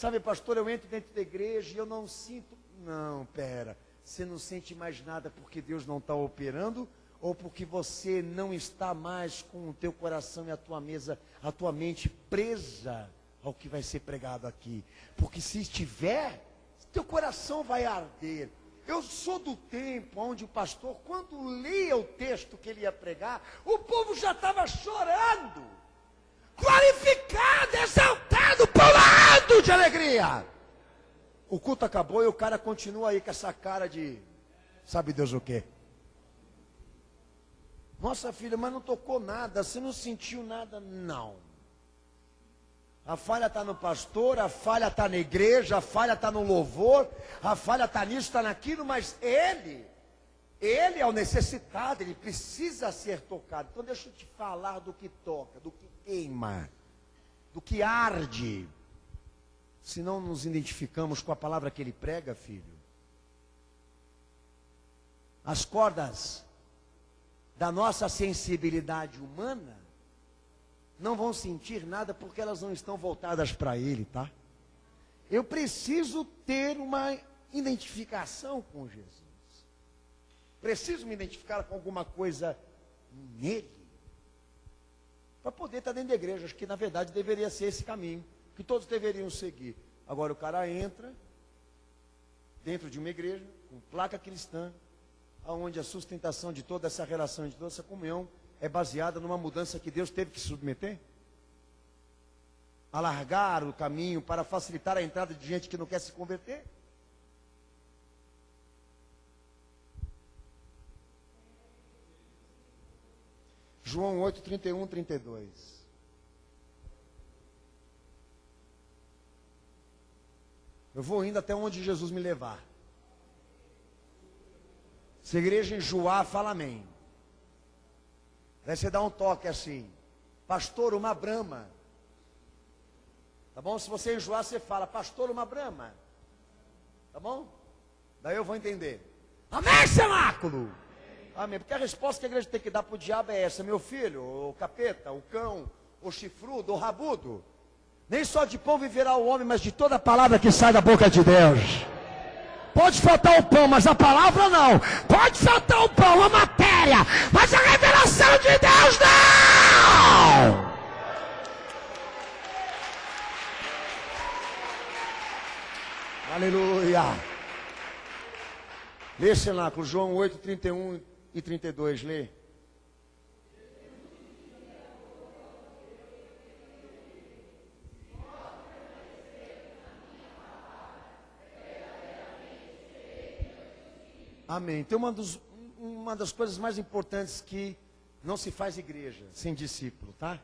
Sabe, pastor, eu entro dentro da igreja e eu não sinto... Não, pera, você não sente mais nada porque Deus não está operando, ou porque você não está mais com o teu coração e a tua mente presa ao que vai ser pregado aqui? Porque se estiver, teu coração vai arder. Eu sou do tempo onde o pastor, quando lia o texto que ele ia pregar, o povo já estava chorando, glorificado, exaltado, pulando de alegria. O culto acabou e o cara continua aí com essa cara de, sabe Deus o quê? Nossa filha, mas não tocou nada, você não sentiu nada? Não. A falha está no pastor, a falha está na igreja, a falha está no louvor, a falha está nisso, está naquilo, mas ele é o necessitado, ele precisa ser tocado. Então deixa eu te falar do que toca, do que queima, do que arde. Se não nos identificamos com a palavra que ele prega, filho, as cordas da nossa sensibilidade humana não vão sentir nada porque elas não estão voltadas para ele, tá? Eu preciso ter uma identificação com Jesus. Preciso me identificar com alguma coisa nele, para poder estar dentro da igreja. Acho que na verdade deveria ser esse caminho que todos deveriam seguir. Agora o cara entra dentro de uma igreja com placa cristã, onde a sustentação de toda essa relação, de toda essa comunhão é baseada numa mudança que Deus teve que submeter, alargar o caminho para facilitar a entrada de gente que não quer se converter. João 8, 31, 32. Eu vou indo até onde Jesus me levar. Se a igreja enjoar, fala amém. Daí você dá um toque assim: pastor, uma brama. Tá bom? Se você enjoar, você fala: pastor, uma brama. Tá bom? Daí eu vou entender. Amém, cenáculo? Amém. Porque a resposta que a igreja tem que dar para o diabo é essa: meu filho, o capeta, o cão, o chifrudo, o rabudo, nem só de pão viverá o homem, mas de toda a palavra que sai da boca de Deus. Pode faltar o pão, mas a palavra não. Pode faltar o pão, a matéria, mas a revelação de Deus não. Aleluia. Lê, cenáculo, João 8, 31 e 32, lê. Amém. Tem uma das coisas mais importantes que não se faz igreja sem discípulo, tá?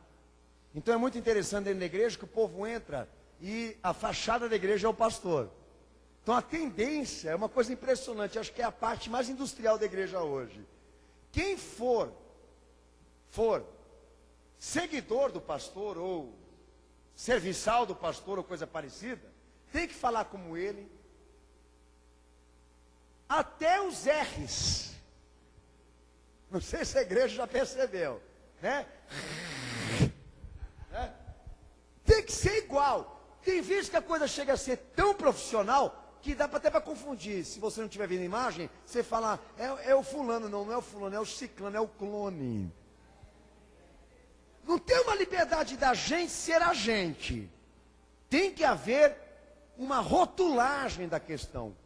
Então é muito interessante dentro da igreja que o povo entra e a fachada da igreja é o pastor. Então a tendência é uma coisa impressionante, acho que é a parte mais industrial da igreja hoje. Quem for seguidor do pastor ou serviçal do pastor ou coisa parecida, tem que falar como ele. Até os R's. Não sei se a igreja já percebeu, né? Tem que ser igual. Tem vezes que a coisa chega a ser tão profissional que dá até para confundir. Se você não estiver vendo a imagem, você fala: é o fulano. Não é o fulano, é o ciclano, é o clone. Não tem uma liberdade da gente ser a gente. Tem que haver uma rotulagem da questão.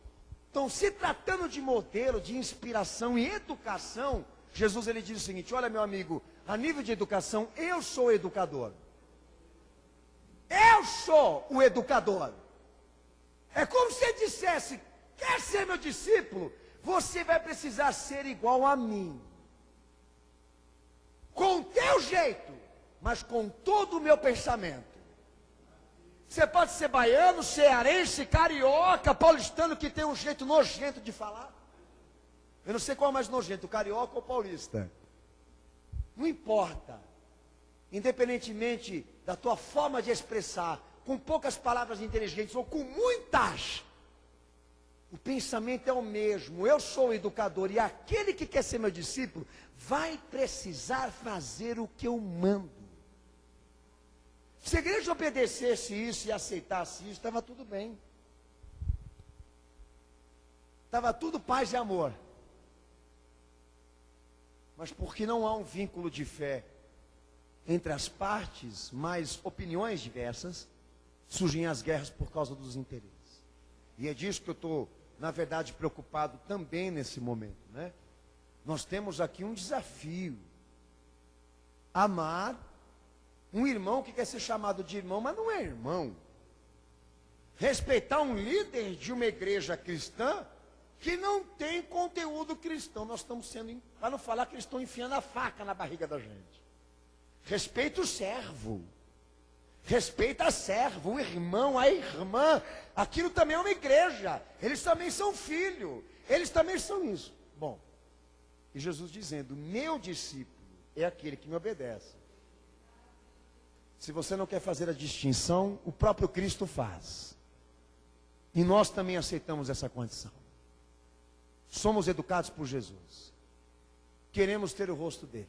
Então, se tratando de modelo, de inspiração e educação, Jesus ele diz o seguinte: olha, meu amigo, a nível de educação, eu sou o educador. Eu sou o educador. É como se ele dissesse: quer ser meu discípulo? Você vai precisar ser igual a mim. Com o teu jeito, mas com todo o meu pensamento. Você pode ser baiano, cearense, carioca, paulistano, que tem um jeito nojento de falar. Eu não sei qual é mais nojento, carioca ou paulista. Não importa. Independentemente da tua forma de expressar, com poucas palavras inteligentes ou com muitas, o pensamento é o mesmo. Eu sou o educador e aquele que quer ser meu discípulo vai precisar fazer o que eu mando. Se a igreja obedecesse isso e aceitasse isso, estava tudo bem. Estava tudo paz e amor. Mas porque não há um vínculo de fé entre as partes, mas opiniões diversas, surgem as guerras por causa dos interesses. E é disso que eu estou, na verdade, preocupado também nesse momento, né? Nós temos aqui um desafio. Amar um irmão que quer ser chamado de irmão, mas não é irmão. Respeitar um líder de uma igreja cristã que não tem conteúdo cristão. Nós estamos sendo, para não falar que eles estão enfiando a faca na barriga da gente. Respeita o servo. Respeita a servo, o irmão, a irmã. Aquilo também é uma igreja. Eles também são filho. Eles também são isso. Bom, e Jesus dizendo, meu discípulo é aquele que me obedece. Se você não quer fazer a distinção, o próprio Cristo faz. E nós também aceitamos essa condição. Somos educados por Jesus. Queremos ter o rosto dele.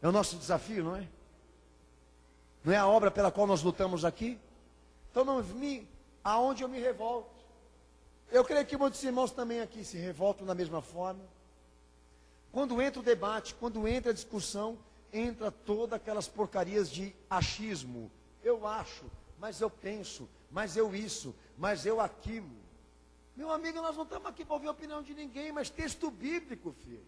É o nosso desafio, não é? Não é a obra pela qual nós lutamos aqui? Então aonde eu me revolto. Eu creio que muitos irmãos também aqui se revoltam da mesma forma. Quando entra o debate, quando entra a discussão, entra todas aquelas porcarias de achismo. Eu acho, mas eu penso, mas eu isso, mas eu aquilo. Meu amigo, nós não estamos aqui para ouvir a opinião de ninguém, mas texto bíblico, filho.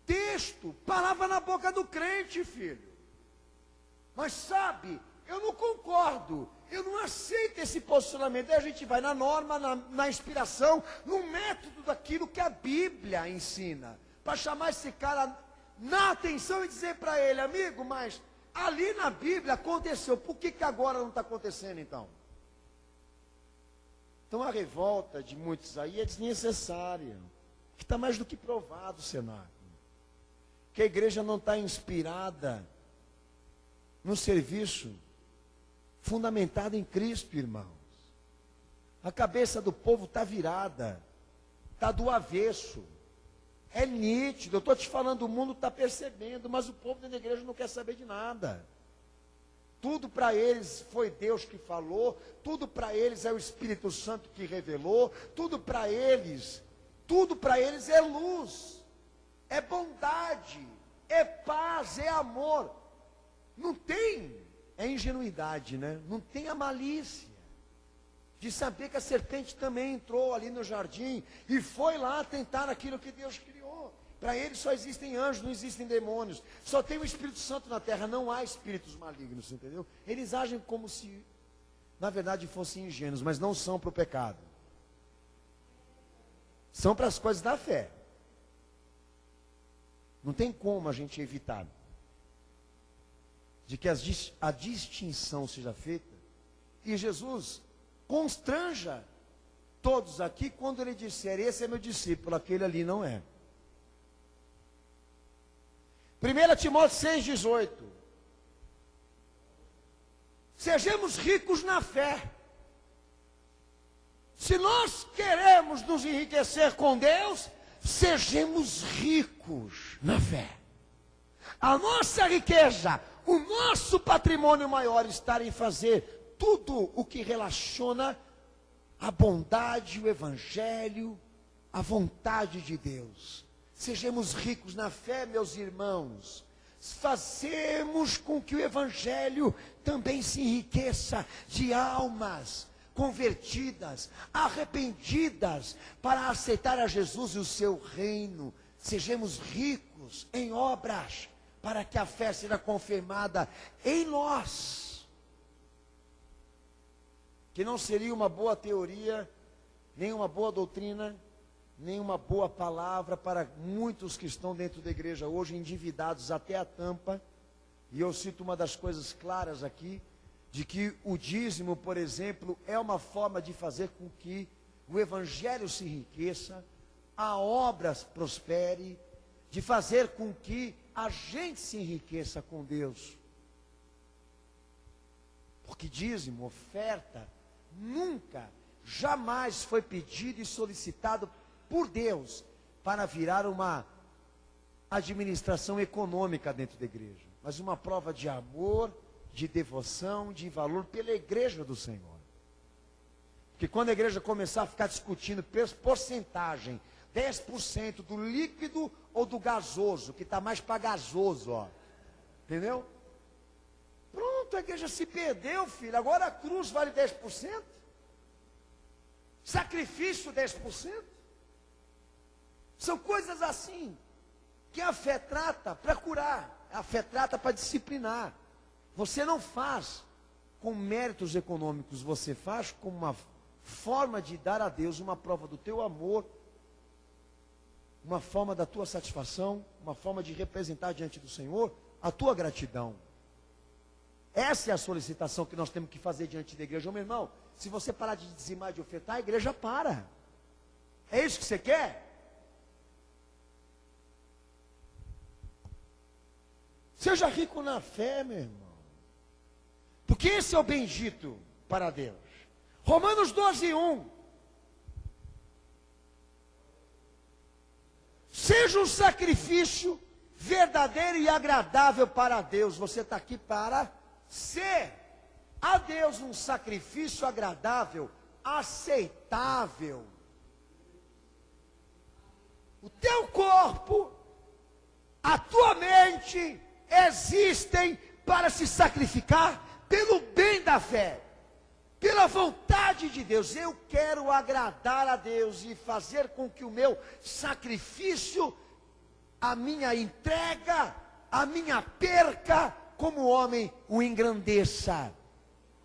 Texto, palavra na boca do crente, filho. Mas sabe, eu não concordo, eu não aceito esse posicionamento. Aí a gente vai na norma, na inspiração, no método daquilo que a Bíblia ensina. Para chamar esse cara na atenção e dizer para ele, amigo, mas ali na Bíblia aconteceu, por que agora não está acontecendo então? Então a revolta de muitos aí é desnecessária, que está mais do que provado o cenário. Que a igreja não está inspirada no serviço fundamentado em Cristo, irmãos. A cabeça do povo está virada, está do avesso. É nítido, eu estou te falando, o mundo está percebendo, mas o povo da igreja não quer saber de nada. Tudo para eles foi Deus que falou, tudo para eles é o Espírito Santo que revelou, tudo para eles é luz, é bondade, é paz, é amor. Não tem, é ingenuidade, né? Não tem a malícia de saber que a serpente também entrou ali no jardim e foi lá tentar aquilo que Deus criou. Para eles só existem anjos, não existem demônios. Só tem o Espírito Santo na terra, não há espíritos malignos, entendeu? Eles agem como se, na verdade, fossem ingênuos, mas não são para o pecado. São para as coisas da fé. Não tem como a gente evitar de que a distinção seja feita. E Jesus constranja todos aqui quando ele disser, esse é meu discípulo, aquele ali não é. 1 Timóteo 6,18. Sejamos ricos na fé. Se nós queremos nos enriquecer com Deus, sejamos ricos na fé. A nossa riqueza, o nosso patrimônio maior está em fazer tudo o que relaciona a bondade, o evangelho, a vontade de Deus. Sejamos ricos na fé, meus irmãos. Fazemos com que o evangelho também se enriqueça de almas convertidas, arrependidas, para aceitar a Jesus e o seu reino. Sejamos ricos em obras, para que a fé seja confirmada em nós. Que não seria uma boa teoria, nem uma boa doutrina, nem uma boa palavra para muitos que estão dentro da igreja hoje, endividados até a tampa. E eu cito uma das coisas claras aqui, de que o dízimo, por exemplo, é uma forma de fazer com que o evangelho se enriqueça, a obra prospere, de fazer com que a gente se enriqueça com Deus. Porque dízimo, oferta, nunca, jamais foi pedido e solicitado por Deus para virar uma administração econômica dentro da igreja. mas uma prova de amor, de devoção, de valor pela igreja do Senhor. Porque quando a igreja começar a ficar discutindo porcentagem, 10% do líquido ou do gasoso, que está mais para gasoso, ó. Entendeu? Pronto, a igreja se perdeu, filho. Agora a cruz vale 10%. Sacrifício 10%. São coisas assim, que a fé trata para curar, a fé trata para disciplinar. Você não faz com méritos econômicos, você faz com uma forma de dar a Deus uma prova do teu amor, uma forma da tua satisfação, uma forma de representar diante do Senhor a tua gratidão. Essa é a solicitação que nós temos que fazer diante da igreja. Ô, meu irmão, se você parar de dizimar, de ofertar, a igreja para. É isso que você quer? Seja rico na fé, meu irmão. Porque esse é o bendito para Deus. Romanos 12:1. Seja um sacrifício verdadeiro e agradável para Deus. Você está aqui para ser a Deus um sacrifício agradável, aceitável. O teu corpo, a tua mente existem para se sacrificar pelo bem da fé, pela vontade de Deus. Eu quero agradar a Deus e fazer com que o meu sacrifício, a minha entrega, a minha perca, como homem, o engrandeça,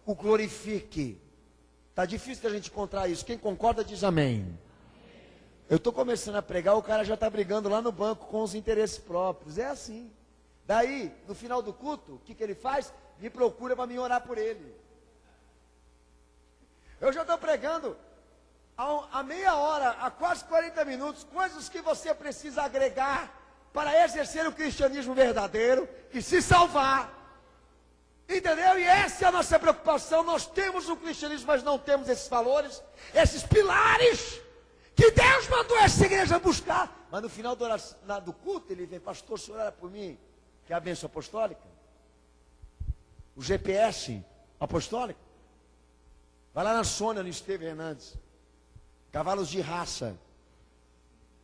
o glorifique. Está difícil da gente encontrar isso. Quem concorda diz amém. Eu estou começando a pregar, o cara já está brigando lá no banco com os interesses próprios. É assim. Daí, no final do culto, o que ele faz? Me procura para me orar por ele. Eu já estou pregando há meia hora, há quase 40 minutos, coisas que você precisa agregar para exercer o cristianismo verdadeiro e se salvar. Entendeu? E essa é a nossa preocupação. Nós temos o cristianismo, mas não temos esses valores, esses pilares que Deus mandou essa igreja buscar. Mas no final do culto, ele vem: pastor, o senhor ora por mim? Que é a bênção apostólica? O GPS apostólico? Vai lá na Sônia, no Esteve Hernandes. Cavalos de raça.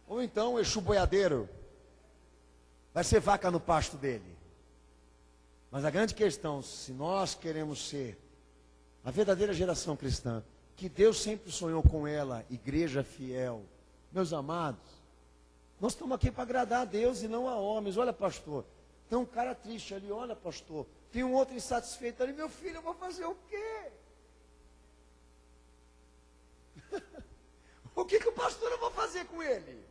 Ou então o Exu boiadeiro. Vai ser vaca no pasto dele. Mas a grande questão, se nós queremos ser a verdadeira geração cristã, que Deus sempre sonhou com ela, igreja fiel, meus amados, nós estamos aqui para agradar a Deus e não a homens. Olha, pastor, tem um cara triste ali, olha, pastor, tem um outro insatisfeito ali. Meu filho, eu vou fazer o quê? O que o pastor eu vou fazer com ele?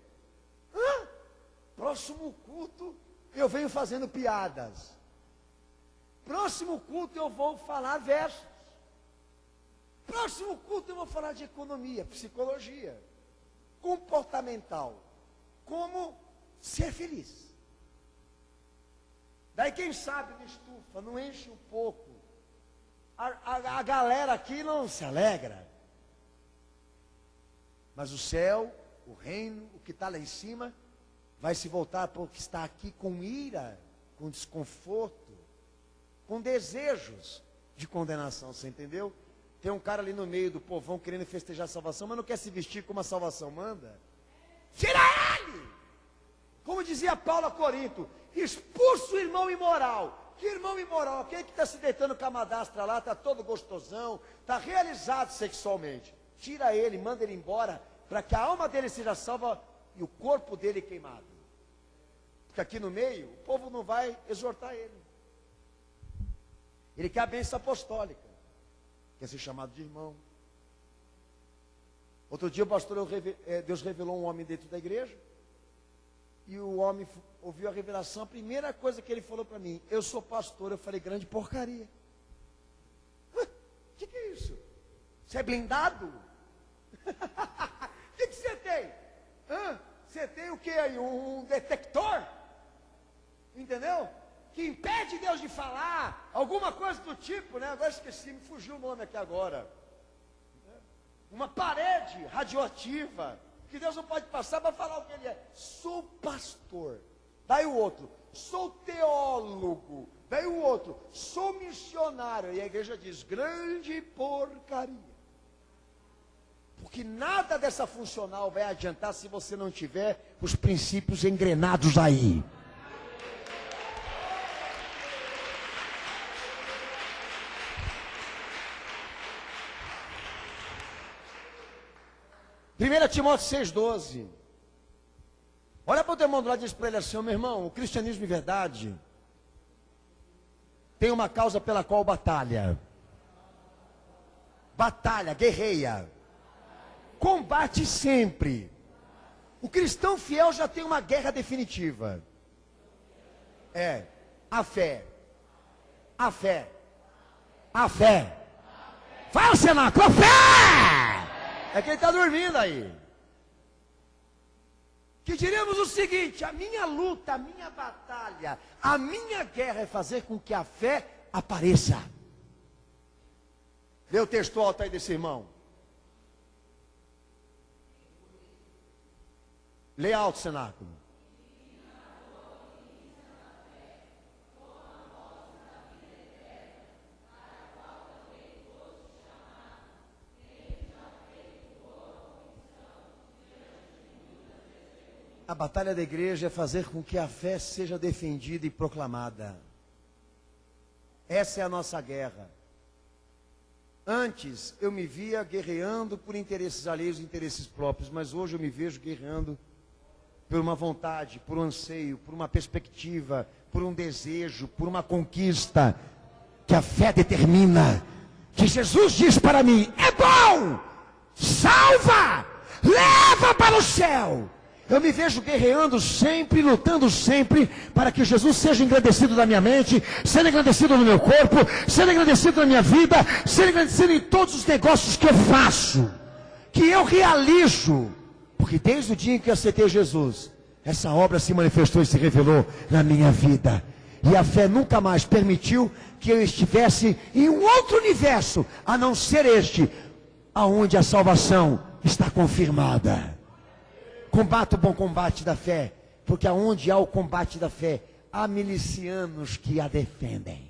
Próximo culto eu venho fazendo piadas. Próximo culto eu vou falar versos. Próximo culto eu vou falar de economia, psicologia, comportamental, como ser feliz. Daí quem sabe não estufa, não enche um pouco. A galera aqui não se alegra. Mas o céu, o reino, o que está lá em cima, vai se voltar para o que está aqui com ira, com desconforto, com desejos de condenação. Você entendeu? Tem um cara ali no meio do povão querendo festejar a salvação, mas não quer se vestir como a salvação manda. Tira ele! Como dizia Paulo a Corinto, expulsa o irmão imoral. Que irmão imoral? Aquele que está se deitando com a madastra lá, está todo gostosão, está realizado sexualmente. Tira ele, manda ele embora, para que a alma dele seja salva e o corpo dele queimado. Porque aqui no meio, o povo não vai exortar ele. Ele quer a bênção apostólica, quer ser chamado de irmão. Outro dia o pastor, Deus revelou um homem dentro da igreja, e o homem ouviu a revelação. A primeira coisa que ele falou para mim: eu sou pastor. Eu falei: grande porcaria. O que é isso? Você é blindado? O que você tem? Você tem o que aí? Um detector? Entendeu? Que impede Deus de falar, alguma coisa do tipo, né? Agora esqueci, me fugiu o nome aqui agora. Uma parede radioativa, que Deus não pode passar para falar o que ele é. Sou pastor. Daí o outro: sou teólogo. Veio o outro, sou missionário. E a igreja diz, grande porcaria. Porque nada dessa funcional vai adiantar se você não tiver os princípios engrenados aí. Primeira Timóteo 6,12. Olha para o teu irmão do lado e diz para ele assim, meu irmão, o cristianismo de verdade tem uma causa pela qual batalha. Batalha, guerreia. Combate sempre. O cristão fiel já tem uma guerra definitiva. É, a fé. A fé. A fé. Fala, cenáculo, a fé! É quem está dormindo aí. Que diríamos o seguinte, a minha luta, a minha batalha, a minha guerra é fazer com que a fé apareça. Lê o texto alto aí desse irmão. Lê alto, cenáculo. A batalha da igreja é fazer com que a fé seja defendida e proclamada. Essa é a nossa guerra. Antes eu me via guerreando por interesses alheios e interesses próprios, mas hoje eu me vejo guerreando por uma vontade, por um anseio, por uma perspectiva, por um desejo, por uma conquista que a fé determina. Que Jesus diz para mim, é bom, salva, leva para o céu. Eu me vejo guerreando sempre, lutando sempre, para que Jesus seja engrandecido na minha mente, seja engrandecido no meu corpo, seja engrandecido na minha vida, seja engrandecido em todos os negócios que eu faço, que eu realizo. Porque desde o dia em que eu aceitei Jesus, essa obra se manifestou e se revelou na minha vida. E a fé nunca mais permitiu que eu estivesse em um outro universo, a não ser este, aonde a salvação está confirmada. Combate o bom combate da fé, porque aonde há o combate da fé, há milicianos que a defendem.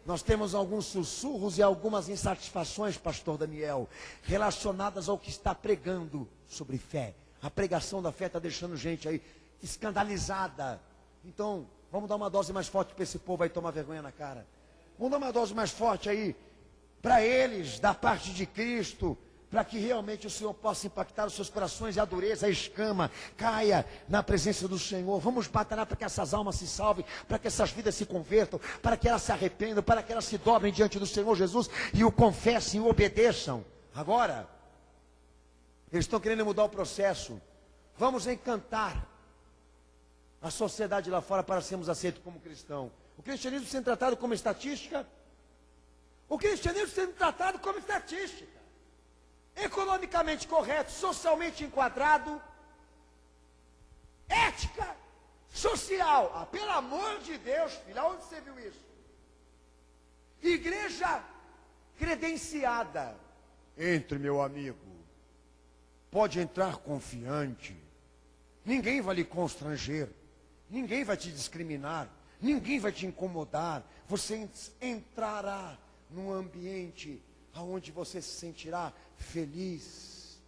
Nós temos alguns sussurros e algumas insatisfações, pastor Daniel, relacionadas ao que está pregando sobre fé. A pregação da fé está deixando gente aí escandalizada. Então, vamos dar uma dose mais forte para esse povo aí tomar vergonha na cara. Vamos dar uma dose mais forte aí para eles, da parte de Cristo, para que realmente o Senhor possa impactar os seus corações e a dureza, a escama, caia na presença do Senhor. Vamos batalhar para que essas almas se salvem, para que essas vidas se convertam, para que elas se arrependam, para que elas se dobrem diante do Senhor Jesus e o confessem e o obedeçam. Agora, eles estão querendo mudar o processo. Vamos encantar a sociedade lá fora para sermos aceitos como cristãos. O cristianismo sendo tratado como estatística. O cristianismo sendo tratado como estatística. Economicamente correto, socialmente enquadrado, ética, social. Ah, pelo amor de Deus, filho, aonde você viu isso? Igreja credenciada. Entre, meu amigo. Pode entrar confiante. Ninguém vai lhe constranger. Ninguém vai te discriminar. Ninguém vai te incomodar. Você entrará num ambiente aonde você se sentirá feliz,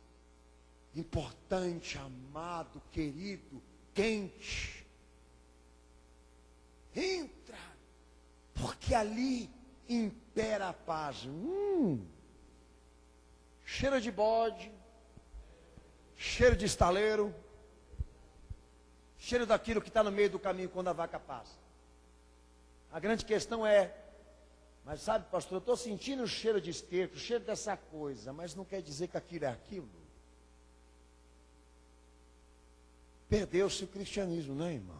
importante, amado, querido, quente. Entra, porque ali impera a paz. Cheiro de bode, cheiro de estaleiro, cheiro daquilo que está no meio do caminho quando a vaca passa. A grande questão é, mas sabe, pastor, eu estou sentindo o cheiro de esterco, o cheiro dessa coisa, mas não quer dizer que aquilo é aquilo. Perdeu-se o cristianismo, não é, irmãos?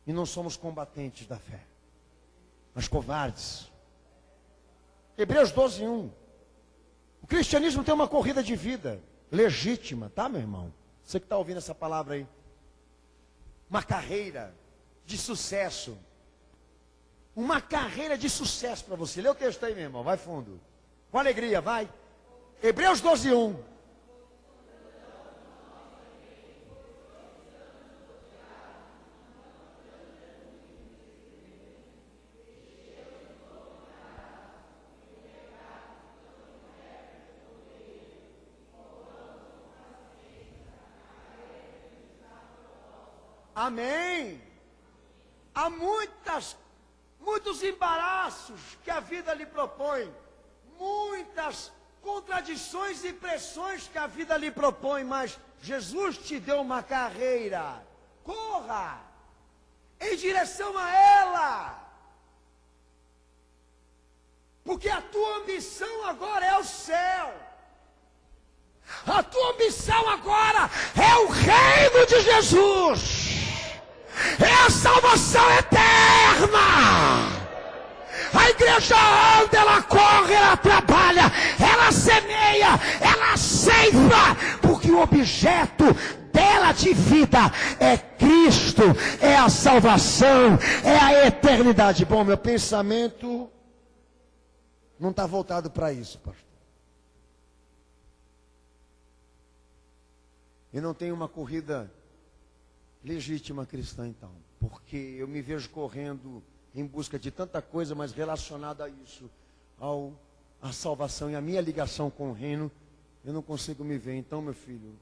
E não somos combatentes da fé, mas covardes. Hebreus 12:1. O cristianismo tem uma corrida de vida legítima, tá, meu irmão? Você que está ouvindo essa palavra aí. Uma carreira de sucesso. Uma carreira de sucesso para você. Lê o texto aí, meu irmão, vai fundo. Com alegria, vai. Hebreus 12:1. Amém. Há muitos embaraços que a vida lhe propõe, muitas contradições e pressões que a vida lhe propõe, mas Jesus te deu uma carreira. Corra em direção a ela, porque a tua ambição agora é o céu. A tua ambição agora é o reino de Jesus. É a salvação eterna. A igreja anda, ela corre, ela trabalha, ela semeia, ela ceifa, porque o objeto dela de vida é Cristo, é a salvação, é a eternidade. Bom, meu pensamento não está voltado para isso, pastor. Eu não tenho uma corrida legítima cristã, então, porque eu me vejo correndo em busca de tanta coisa, mas relacionada a isso, à salvação e a minha ligação com o reino, eu não consigo me ver. Então, meu filho,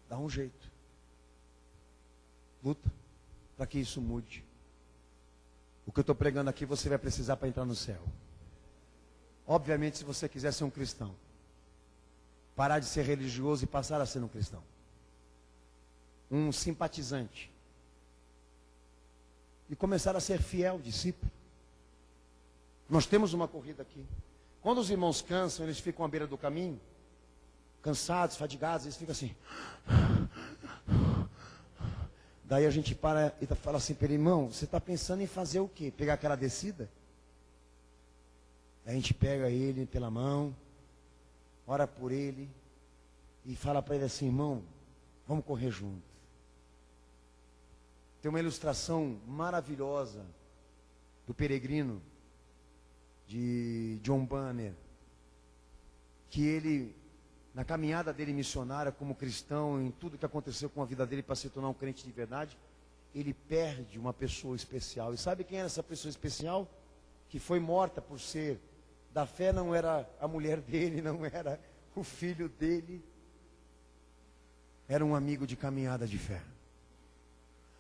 dá um jeito, luta para que isso mude. O que eu estou pregando aqui você vai precisar para entrar no céu. Obviamente, se você quiser ser um cristão, parar de ser religioso e passar a ser um cristão, um simpatizante, e começar a ser fiel discípulo. Nós temos uma corrida aqui. Quando os irmãos cansam, eles ficam à beira do caminho, cansados, fadigados, eles ficam assim. Daí a gente para e fala assim para ele: irmão, você está pensando em fazer o quê? Pegar aquela descida? Daí a gente pega ele pela mão, ora por ele e fala para ele assim: irmão, vamos correr junto. Tem uma ilustração maravilhosa do peregrino de John Banner, que ele, na caminhada dele missionária como cristão, em tudo que aconteceu com a vida dele para se tornar um crente de verdade, ele perde uma pessoa especial. E sabe quem era essa pessoa especial? Que foi morta por ser da fé. Não era a mulher dele, não era o filho dele, era um amigo de caminhada de fé.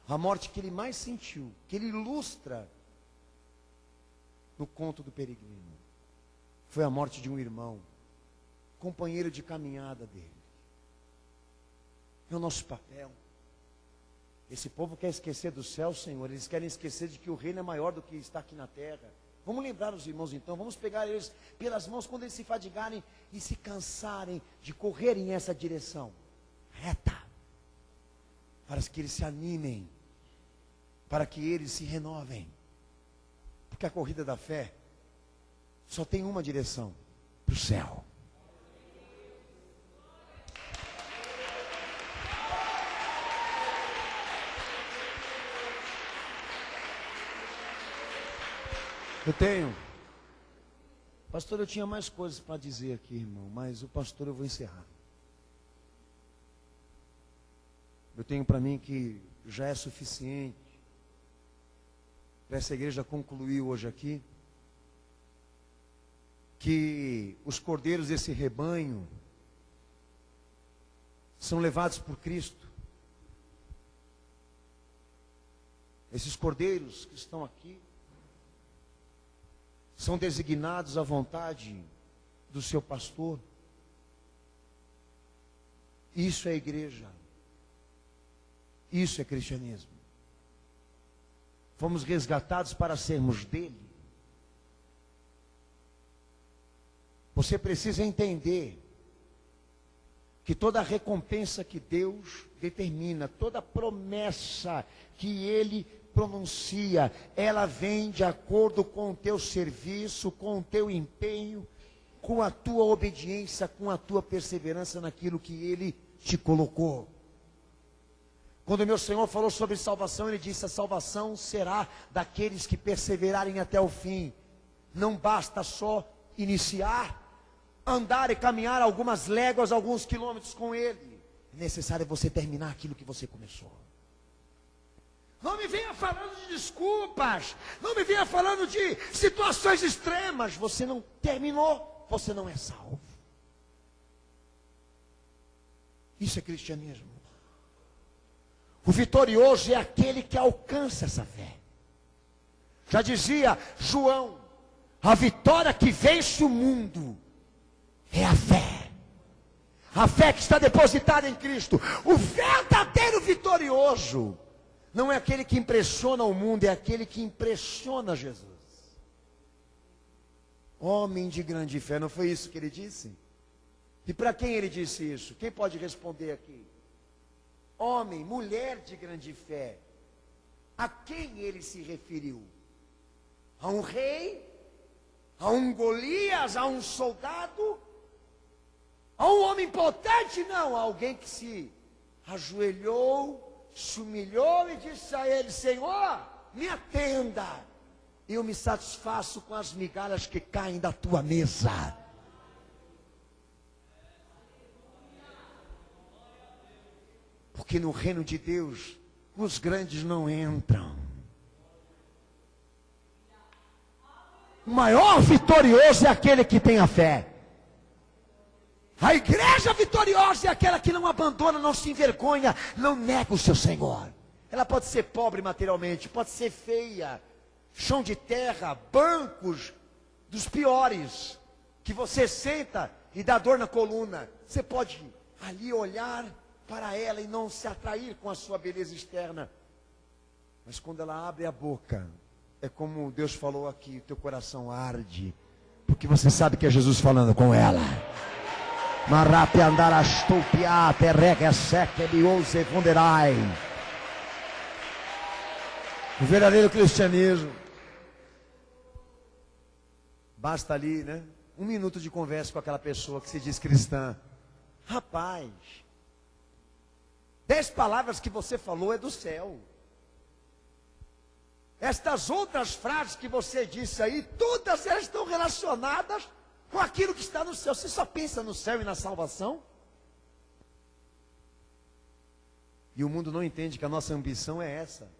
A morte que ele mais sentiu, que ele ilustra no conto do peregrino, foi a morte de um irmão, companheiro de caminhada dele. É o nosso papel. Esse povo quer esquecer do céu, Senhor. Eles querem esquecer de que o reino é maior do que está aqui na terra. Vamos lembrar os irmãos então, vamos pegar eles pelas mãos quando eles se fadigarem e se cansarem de correr em essa direção reta, para que eles se animem, para que eles se renovem. Porque a corrida da fé só tem uma direção: para o céu. Pastor, eu tinha mais coisas para dizer aqui, irmão, mas o pastor eu vou encerrar. Eu tenho para mim que já é suficiente para essa igreja concluir hoje aqui, que os cordeiros desse rebanho são levados por Cristo. Esses cordeiros que estão aqui são designados à vontade do seu pastor. Isso é igreja. Isso é cristianismo. Fomos resgatados para sermos dele. Você precisa entender que toda a recompensa que Deus determina, toda a promessa que Ele pronuncia, ela vem de acordo com o teu serviço, com o teu empenho, com a tua obediência, com a tua perseverança naquilo que Ele te colocou. Quando o meu Senhor falou sobre salvação, Ele disse: a salvação será daqueles que perseverarem até o fim. Não basta só iniciar, andar e caminhar algumas léguas, alguns quilômetros com Ele. É necessário você terminar aquilo que você começou. Não me venha falando de desculpas, não me venha falando de situações extremas. Você não terminou, você não é salvo. Isso é cristianismo. O vitorioso é aquele que alcança essa fé. Já dizia João, a vitória que vence o mundo é a fé. A fé que está depositada em Cristo. O verdadeiro vitorioso não é aquele que impressiona o mundo, é aquele que impressiona Jesus. Homem de grande fé, não foi isso que ele disse? E para quem ele disse isso? Quem pode responder aqui? Homem, mulher de grande fé. A quem ele se referiu? A um rei? A um Golias? A um soldado? A um homem potente? Não, a alguém que se ajoelhou, se humilhou e disse a ele: Senhor, me atenda, eu me satisfaço com as migalhas que caem da tua mesa. Porque no reino de Deus, os grandes não entram. O maior vitorioso é aquele que tem a fé. A igreja vitoriosa é aquela que não abandona, não se envergonha, não nega o seu Senhor. Ela pode ser pobre materialmente, pode ser feia, chão de terra, bancos dos piores, que você senta e dá dor na coluna. Você pode ali olhar para ela e não se atrair com a sua beleza externa. Mas quando ela abre a boca, é como Deus falou aqui, o teu coração arde, porque você sabe que é Jesus falando com ela. Marape andar astupia, terrega seque, biose funderai. O verdadeiro cristianismo, basta ali, né? 1 minuto de conversa com aquela pessoa que se diz cristã. Rapaz, 10 palavras que você falou é do céu. Estas outras frases que você disse aí, todas elas estão relacionadas com aquilo que está no céu. Você só pensa no céu e na salvação? E o mundo não entende que a nossa ambição é essa.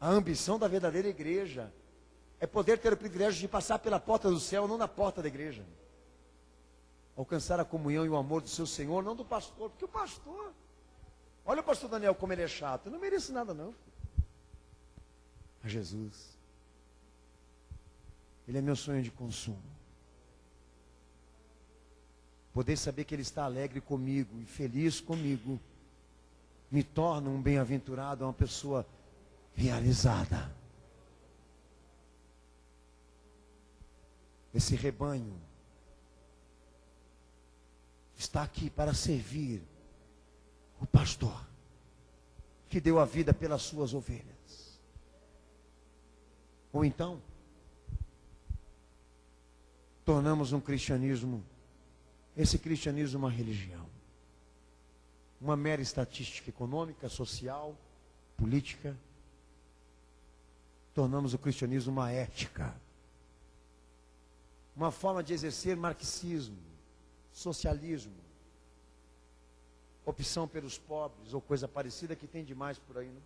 A ambição da verdadeira igreja é poder ter o privilégio de passar pela porta do céu, não na porta da igreja. Alcançar a comunhão e o amor do seu Senhor, não do pastor. Porque o pastor, olha o pastor Daniel como ele é chato. Eu não mereço nada não. A Jesus. Ele é meu sonho de consumo. Poder saber que Ele está alegre comigo e feliz comigo, me torna um bem-aventurado, uma pessoa realizada. Esse rebanho está aqui para servir o pastor, que deu a vida pelas suas ovelhas. Ou então, tornamos um cristianismo, esse cristianismo uma religião, uma mera estatística econômica, social, política. Tornamos o cristianismo uma ética, uma forma de exercer marxismo, socialismo, opção pelos pobres ou coisa parecida que tem demais por aí, não?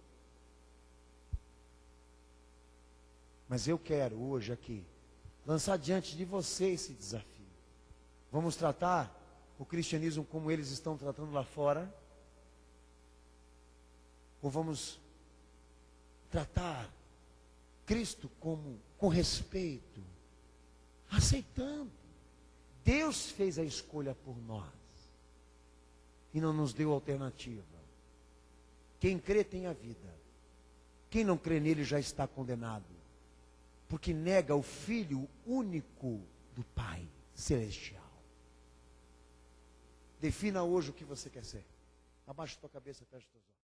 Mas eu quero hoje aqui lançar diante de você esse desafio. Vamos tratar o cristianismo como eles estão tratando lá fora? Ou vamos tratar Cristo com respeito, aceitando? Deus fez a escolha por nós e não nos deu alternativa. Quem crê tem a vida. Quem não crê nele já está condenado, porque nega o Filho único do Pai Celestial. Defina hoje o que você quer ser. Abaixa tua cabeça, fecha teus olhos.